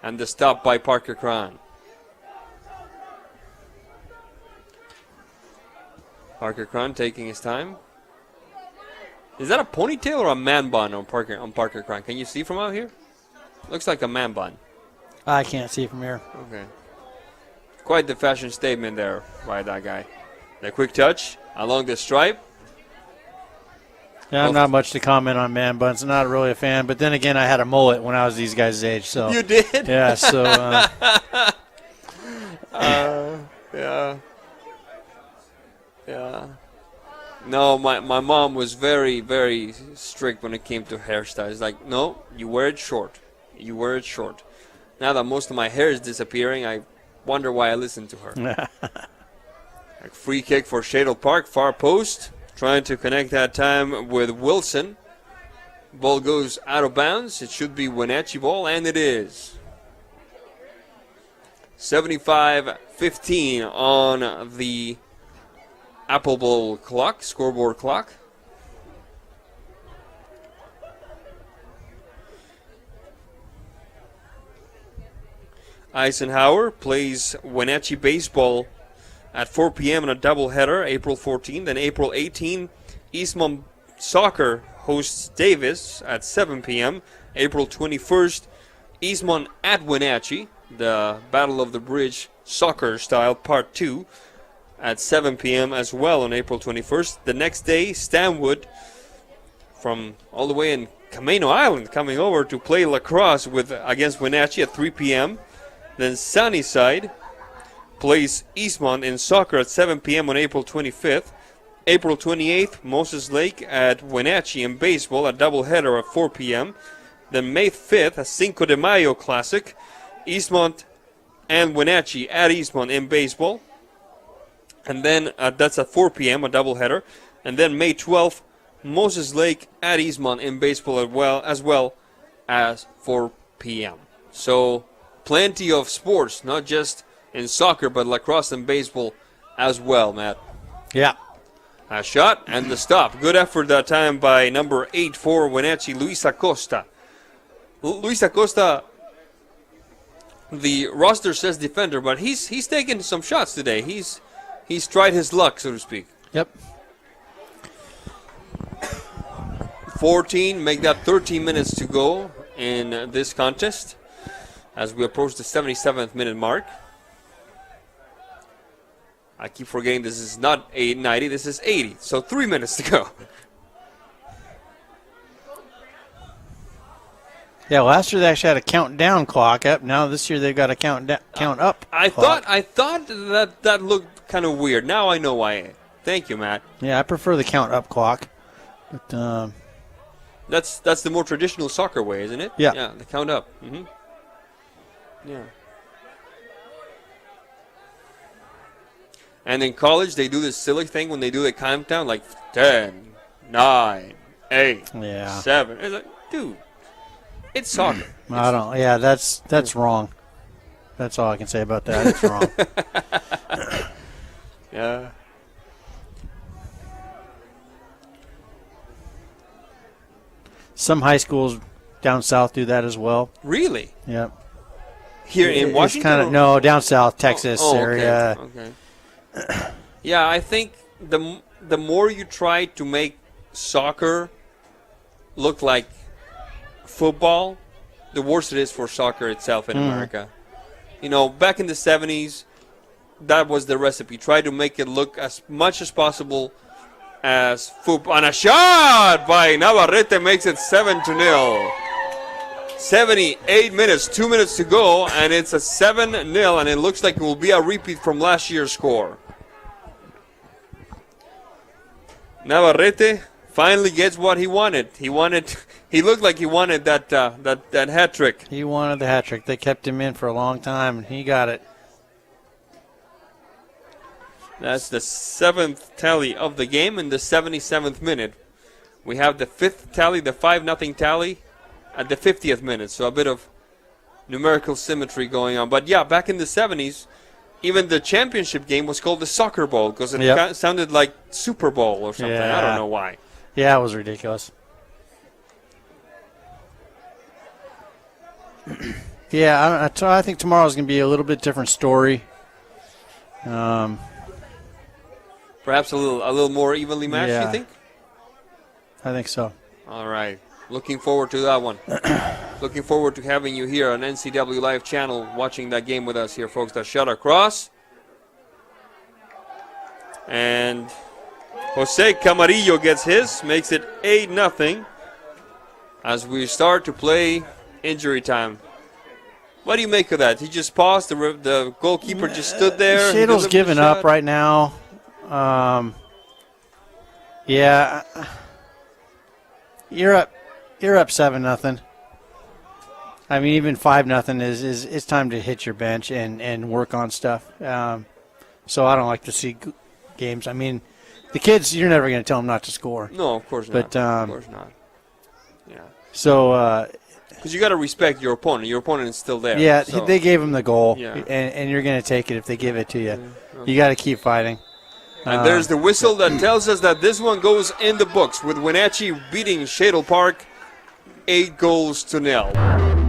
And the stop by Parker Cron. Parker Cron taking his time. Is that a ponytail or a man bun on Parker Cron? Can you see from out here? Looks like a man bun. I can't see from here. Okay. Quite the fashion statement there by that guy. The quick touch along the stripe. Yeah, I'm not much to comment on man buns. I'm not really a fan. But then again, I had a mullet when I was these guys' age. So You did? yeah, so Yeah. No, my mom was very, very strict when it came to hairstyles. Like, no, you wear it short. You wear it short. Now that most of my hair is disappearing, I wonder why I listen to her. Like, free kick for Shaddle Park, far post. Trying to connect that time with Wilson. Ball goes out of bounds. It should be Wenatchee ball, and it is. 75-15 on the Apple Bowl clock, scoreboard clock. Eisenhower plays Wenatchee baseball at 4 p.m. on a doubleheader, April 14th. Then April 18th, Eastmont Soccer hosts Davis at 7 p.m. April 21st, Eastmont at Wenatchee, the Battle of the Bridge soccer style part 2 at 7 p.m. as well on April 21st. The next day, Stanwood from all the way in Camino Island coming over to play lacrosse against Wenatchee at 3 p.m. Then Sunnyside plays Eastmont in soccer at 7 p.m. on April 25th. April 28th, Moses Lake at Wenatchee in baseball, a doubleheader at 4 p.m. Then May 5th, a Cinco de Mayo classic, Eastmont and Wenatchee at Eastmont in baseball. And then that's at 4 p.m., a doubleheader. And then May 12th, Moses Lake at Eastmont in baseball as well as 4 p.m. So plenty of sports, not just in soccer, but lacrosse and baseball as well, Matt. yeah. A shot and the stop. Good effort that time by number 8 for Wenatchee, Luis Acosta. Luis Acosta, the roster says defender, but he's taken some shots today. He's tried his luck, so to speak. Yep. 14, make that 13 minutes to go in this contest as we approach the 77th minute mark. I keep forgetting this is not 90, this is 80. So 3 minutes to go. Yeah, last year they actually had a countdown clock up. Now this year they've got a count up. I thought that looked kind of weird. Now I know why. Thank you, Matt. Yeah, I prefer the count up clock. But That's the more traditional soccer way, isn't it? Yeah. Yeah, the count up. Mm-hmm. Yeah. And in college, they do this silly thing when they do the countdown, like 10, 9, 8, yeah. 7. It's like, dude, it's soccer. I don't. Yeah, that's wrong. That's all I can say about that. It's wrong. Yeah. Some high schools down south do that as well. Really? Yep. Here in Washington? It's kind of no, down south, Texas area. Okay. Yeah, I think the more you try to make soccer look like football, the worse it is for soccer itself in America. You know, back in the 70s, that was the recipe. Try to make it look as much as possible as football. And a shot by Navarrete makes it 7-0. 78 minutes, 2 minutes to go, and it's a 7-0, and it looks like it will be a repeat from last year's score. Navarrete finally gets what he wanted. He looked like he wanted that hat trick. He wanted the hat trick. They kept him in for a long time, and he got it. That's the 7th tally of the game in the 77th minute. We have the 5th tally, the 5-0 tally at the 50th minute. So a bit of numerical symmetry going on. But yeah, back in the 70s, even the championship game was called the Soccer Bowl because it sounded like Super Bowl or something. Yeah. I don't know why. Yeah, it was ridiculous. Yeah, I think tomorrow's going to be a little bit different story. Perhaps a little more evenly matched, you think? I think so. All right. Looking forward to that one. Looking forward to having you here on NCW Live Channel watching that game with us here, folks. That shot across. And Jose Camarillo gets his, makes it 8-0 as we start to play injury time. What do you make of that? He just paused. The goalkeeper just stood there. Shaddle's giving up right now. Yeah. You're up 7-0. I mean, even 5-0 is it's time to hit your bench and work on stuff. So I don't like to see games. I mean, the kids, you're never going to tell them not to score. No, of course not. But of course not. Yeah. So. Because you got to respect your opponent. Your opponent is still there. Yeah, so. they gave him the goal, Yeah. and you're going to take it if they give it to you. Okay. You got to keep fighting. And there's the whistle that tells us that this one goes in the books with Wenatchee beating Shaddle Park 8-0.